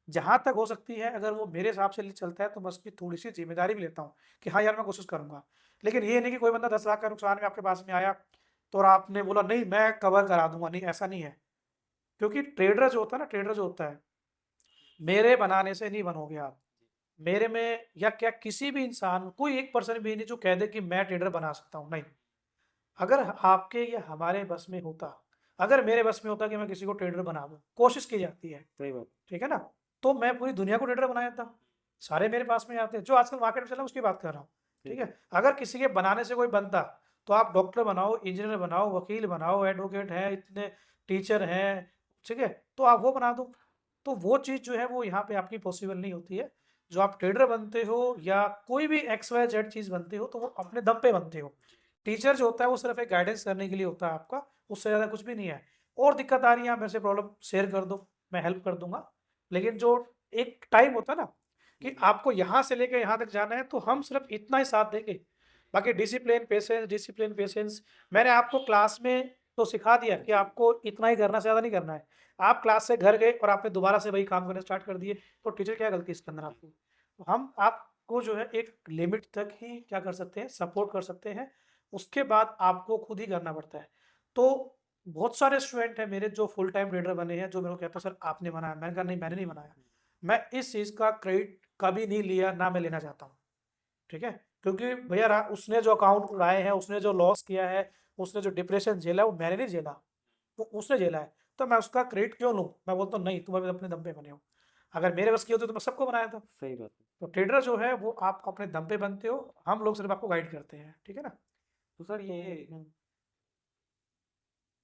जहाँ तक हो सकती है अगर वो मेरे हिसाब से चलता है तो मैं उसकी थोड़ी-सी ज़िम्मेदारी भी लेता हूँ कि हाँ यार मैं कोशिश करूँगा। लेकिन ये नहीं कि कोई बंदा 10 लाख का नुकसान में आपके पास में आया तो और आपने बोला नहीं मैं कवर करा दूँगा, नहीं ऐसा नहीं है। क्योंकि ट्रेडर जो होता है ना, ट्रेडर जो होता है, मेरे बनाने से नहीं बनोगे आप। मेरे में या क्या किसी भी इंसान, कोई एक पर्सन भी नहीं जो कह दे कि मैं ट्रेडर बना सकता हूँ, नहीं। अगर आपके या हमारे बस में होता, अगर मेरे बस में होता कि मैं किसी को ट्रेडर बना दूँ, कोशिश की जाती है, सही बात। ठीक है ना? तो मैं पूरी दुनिया को ट्रेडर बना देता। सारे मेरे पास में आते हैं, जो आजकल मार्केट में चल रहा है उसकी बात कर रहा हूँ, ठीक ठीक। है? अगर किसी के बनाने से कोई बनता, तो आप डॉक्टर बनाओ, इंजीनियर बनाओ, वकील बनाओ, एडवोकेट हैं, इतने टीचर हैं, ठीक है? तो आप वो बना दो। तो वो चीज़ जो है वो यहाँ पे आपकी पॉसिबल नहीं होती है। जो आप ट्रेडर बनते हो या कोई भी एक्स वाई जेड चीज़ बनते हो तो वो अपने दम पे बनते हो। टीचर जो होता है वो सिर्फ एक गाइडेंस करने के लिए होता है आपका, उससे ज़्यादा कुछ भी नहीं है। और दिक्कत आ रही है आप मेरे से प्रॉब्लम शेयर कर दो, मैं हेल्प कर दूँगा। लेकिन जो एक टाइम होता है ना कि आपको यहाँ से लेके यहाँ तक जाना है तो हम सिर्फ इतना ही साथ देंगे। बाकी डिसिप्लिन पेशेंस मैंने आपको क्लास में तो सिखा दिया कि आपको इतना ही करना है, ज़्यादा नहीं करना है। आप क्लास से घर गए और आपने दोबारा से वही काम करने स्टार्ट कर दिए, तो टीचर क्या गलती इसके अंदर आपकी? तो हम आपको जो है एक लिमिट तक ही क्या कर सकते हैं, सपोर्ट कर सकते हैं, उसके बाद आपको खुद ही करना पड़ता है। तो बहुत सारे स्टूडेंट हैं मेरे जो फुल टाइम ट्रेडर बने हैं, जो मेरे को कहते हैं सर आपने बनाया, मैंने कहा नहीं मैंने नहीं बनाया। मैं इस चीज़ का क्रेडिट कभी नहीं लिया, ना मैं लेना चाहता हूँ, ठीक है? क्योंकि भैया उसने जो अकाउंट उड़ाए हैं, उसने जो लॉस किया है, उसने जो डिप्रेशन झेला है वो मैंने नहीं झेला, वो उसने झेला है। तो मैं उसका क्रेडिट क्यों लूँ? मैं बोलता हूँ नहीं तुम अभी अपने दम पे बने हो। अगर मेरे बस की होती तो मैं सबको बनाया था। सही बात है। तो ट्रेडर जो है वो आप अपने दम पे बनते हो, हम लोग सिर्फ आपको गाइड करते हैं, ठीक है ना? तो सर तो ये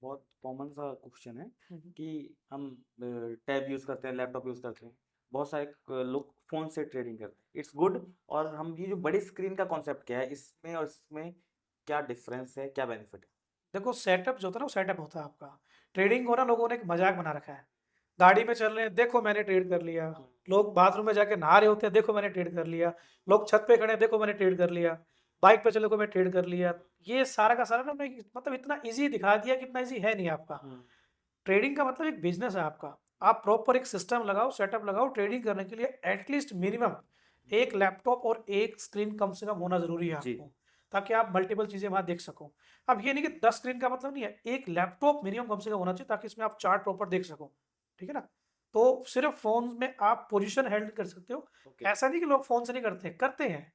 बहुत कॉमन सा क्वेश्चन है हम्म, कि हम टैब यूज़ करते हैं, लैपटॉप यूज़ करते हैं, बहुत सारे लोग फ़ोन से ट्रेडिंग करते हैं, इट्स गुड। और हम ये जो बड़ी स्क्रीन का कॉन्सेप्ट क्या है, इसमें और इसमें क्या डिफरेंस है, क्या बेनिफिट है? देखो सेटअप जो होता है ना वो सेटअप होता है आपका। ट्रेडिंग को ना लोगों ने एक मजाक बना रखा है। गाड़ी में चल रहे हैं, देखो मैंने ट्रेड कर लिया। लोग बाथरूम में जाके नहा रहे होते हैं, देखो मैंने ट्रेड कर लिया। लोग छत पे खड़े हैं, देखो मैंने ट्रेड कर लिया। बाइक पे चले, देखो मैं ट्रेड कर लिया। ये सारा का सारा ना मैं मतलब इतना ईज़ी दिखा दिया कि इतना ईज़ी है नहीं आपका। हम्म। ट्रेडिंग का मतलब एक बिज़नेस है आपका। आप प्रॉपर एक सिस्टम लगाओ, सेटअप लगाओ, ट्रेडिंग करने के लिए एट लीस्ट मिनिमम एक लैपटॉप और एक स्क्रीन कम से कम होना ज़रूरी है जी। आपको, ताकि आप मल्टीपल चीज़ें वहाँ देख सको। अब ये नहीं कि 10 स्क्रीन का मतलब नहीं है, एक लैपटॉप मिनिमम कम से कम होना चाहिए ताकि इसमें आप चार्ट प्रॉपर देख सको, ठीक है ना? तो सिर्फ फ़ोन में आप पोज़ीशन हैंडल कर सकते हो। ओके। ऐसा नहीं कि लोग फ़ोन से नहीं करते, करते हैं।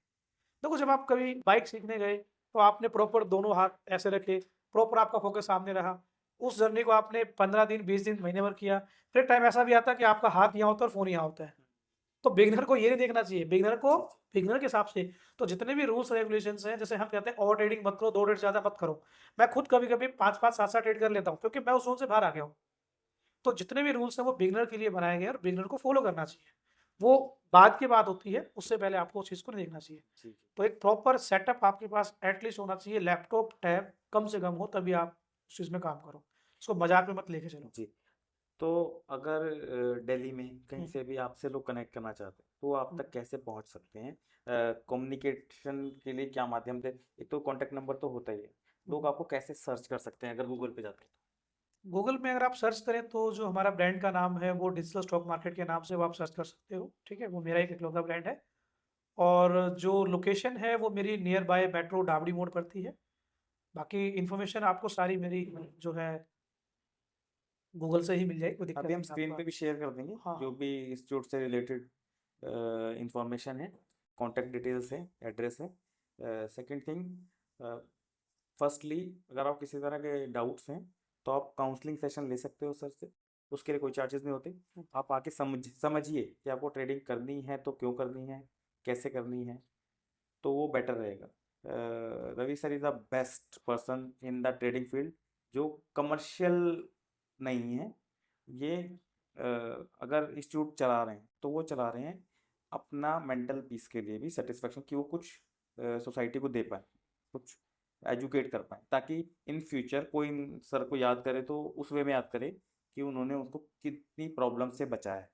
देखो जब आप कभी बाइक सीखने गए तो आपने प्रॉपर दोनों हाथ ऐसे रखे, प्रॉपर आपका फोकस सामने रहा। उस जर्नी को आपने 15 दिन 20 दिन महीने भर किया। फिर टाइम ऐसा भी आता है कि आपका हाथ यहाँ होता है और फ़ोन यहाँ होता है। तो बिगिनर को ये नहीं देखना चाहिए, बिगिनर के हिसाब से तो जितने भी रूल्स रेगुलेशंस हैं, जैसे हम कहते हैं ओवर ट्रेडिंग मत करो, 2 ट्रेड से ज़्यादा मत करो। मैं खुद कभी-कभी 5-5 7-7 ट्रेड कर लेता हूँ क्योंकि मैं उस ज़ोन से बाहर आ गया हूँ। तो जितने भी रूल्स हैं वो बिगिनर के लिए बनाए गए हैं और बिगिनर को फॉलो करना चाहिए। वो बाद की बात होती है, उससे पहले आपको उस चीज़ को नहीं देखना चाहिए। जी जी। तो एक प्रॉपर सेटअप आपके पास एटलीस्ट होना चाहिए, लैपटॉप, टैब कम से कम हो तभी आप उस चीज़ में काम करो। उसको मज़ाक में मत लेके चलो। जी। तो अगर दिल्ली में कहीं हुँ, से भी आपसे लोग कनेक्ट करना चाहते हैं तो वो आप हुँ, तक कैसे पहुंच सकते हैं? कम्युनिकेशन के लिए क्या माध्यम से? एक तो कांटेक्ट नंबर तो होता ही है, लोग हुँ। आपको कैसे सर्च कर सकते हैं अगर गूगल पे जाते हैं गूगल में अगर आप सर्च करें तो जो हमारा ब्रांड का नाम है वो डिजिटल स्टॉक मार्केट के नाम से वो आप सर्च कर सकते हो, ठीक है? वो मेरा एक इकलौता ब्रांड है। और जो लोकेशन है वो मेरी नियर बाय मेट्रो डाबड़ी मोड़ पड़ती है। बाकी इन्फॉर्मेशन आपको सारी मेरी जो है गूगल से ही मिल जाएगी, कोई तो? दिक्कत अभी हम नहीं है स्क्रीन आपको। पे भी शेयर कर देंगे हाँ, जो हाँ। भी इंस्टीट्यूट से रिलेटेड इंफॉर्मेशन है, कॉन्टैक्ट डिटेल्स है, एड्रेस है। सेकंड थिंग, फर्स्टली अगर आप किसी तरह के डाउट्स हैं तो आप काउंसलिंग सेशन ले सकते हो सर से, उसके लिए कोई चार्जेस नहीं होते। आप आके समझिए कि आपको ट्रेडिंग करनी है तो क्यों करनी है, कैसे करनी है, तो वो बेटर रहेगा। Ravi sir is the best person in the trading field, जो कमर्शियल नहीं है, ये अगर इंस्टीट्यूट चला रहे हैं तो वो चला रहे हैं अपना मेंटल पीस के लिए भी, सेटिस्फेक्शन कि वो कुछ सोसाइटी को दे पाए, कुछ एजुकेट कर पाए, ताकि इन फ्यूचर कोई सर को याद करे तो उस वे में याद करे कि उन्होंने उसको कितनी प्रॉब्लम से बचाया है।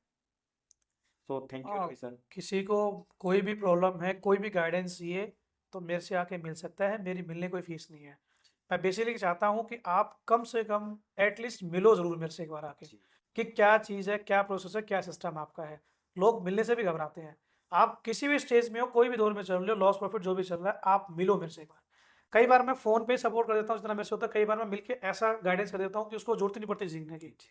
सो थैंक यू हाँ, रवि सर। किसी को कोई भी प्रॉब्लम है, कोई भी गाइडेंस चाहिए तो मेरे से आके मिल सकता है, मेरी मिलने कोई फीस नहीं है। मैं बेसिकली चाहता हूँ कि आप कम से कम एटलीस्ट मिलो ज़रूर मेरे से एक बार आके, जी कि क्या चीज़ है, क्या प्रोसेस है, क्या सिस्टम आपका है। लोग मिलने से भी घबराते हैं। आप किसी भी स्टेज में हो, कोई भी दौर में चल रहे हो, लॉस प्रॉफिट जो भी चल रहा है, आप मिलो मेरे से एक बार। कई बार मैं फ़ोन पे सपोर्ट कर देता हूँ जितना मेरे से होता है, कई बार मैं मिलके ऐसा गाइडेंस कर देता हूँ कि उसको ज़रूरत ही नहीं पड़ती सीखने की। जी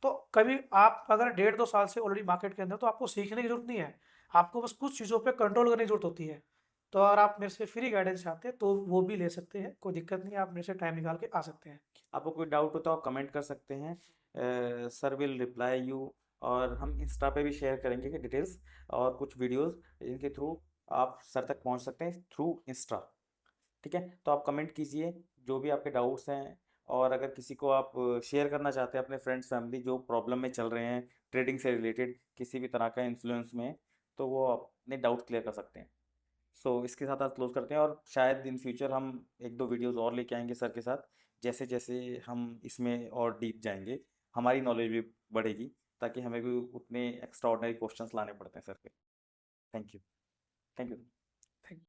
तो कभी आप अगर 1.5-2 साल से ऑलरेडी मार्केट के अंदर हो, तो आपको सीखने की ज़रूरत नहीं है। आपको बस कुछ चीज़ों पे कंट्रोल करने की ज़रूरत होती है। तो अगर आप मेरे से फ्री गाइडेंस चाहते हैं तो वो भी ले सकते हैं, कोई दिक्कत नहीं है, आप मेरे से टाइम निकाल के आ सकते हैं। आपको कोई डाउट हो तो आप कमेंट कर सकते हैं, सर विल रिप्लाई यू। और हम इंस्टा पे भी शेयर करेंगे कि डिटेल्स और कुछ वीडियोस, इनके थ्रू आप सर तक पहुंच सकते हैं थ्रू इंस्टा। ठीक है, तो आप कमेंट कीजिए जो भी आपके डाउट्स हैं। और अगर किसी को आप शेयर करना चाहते हैं अपने फ्रेंड्स फैमिली जो प्रॉब्लम में चल रहे हैं ट्रेडिंग से रिलेटेड किसी भी तरह का इन्फ्लुएंस में, तो वो अपने डाउट क्लियर कर सकते हैं। सो इसके साथ आज क्लोज करते हैं, और शायद इन फ्यूचर हम एक दो वीडियोस और लेके आएंगे सर के साथ। जैसे जैसे हम इसमें और डीप जाएंगे हमारी नॉलेज भी बढ़ेगी, ताकि हमें भी उतने एक्स्ट्रा ऑर्डिनरी क्वेश्चंस लाने पड़ते हैं सर पे। Thank you. Thank you. Thank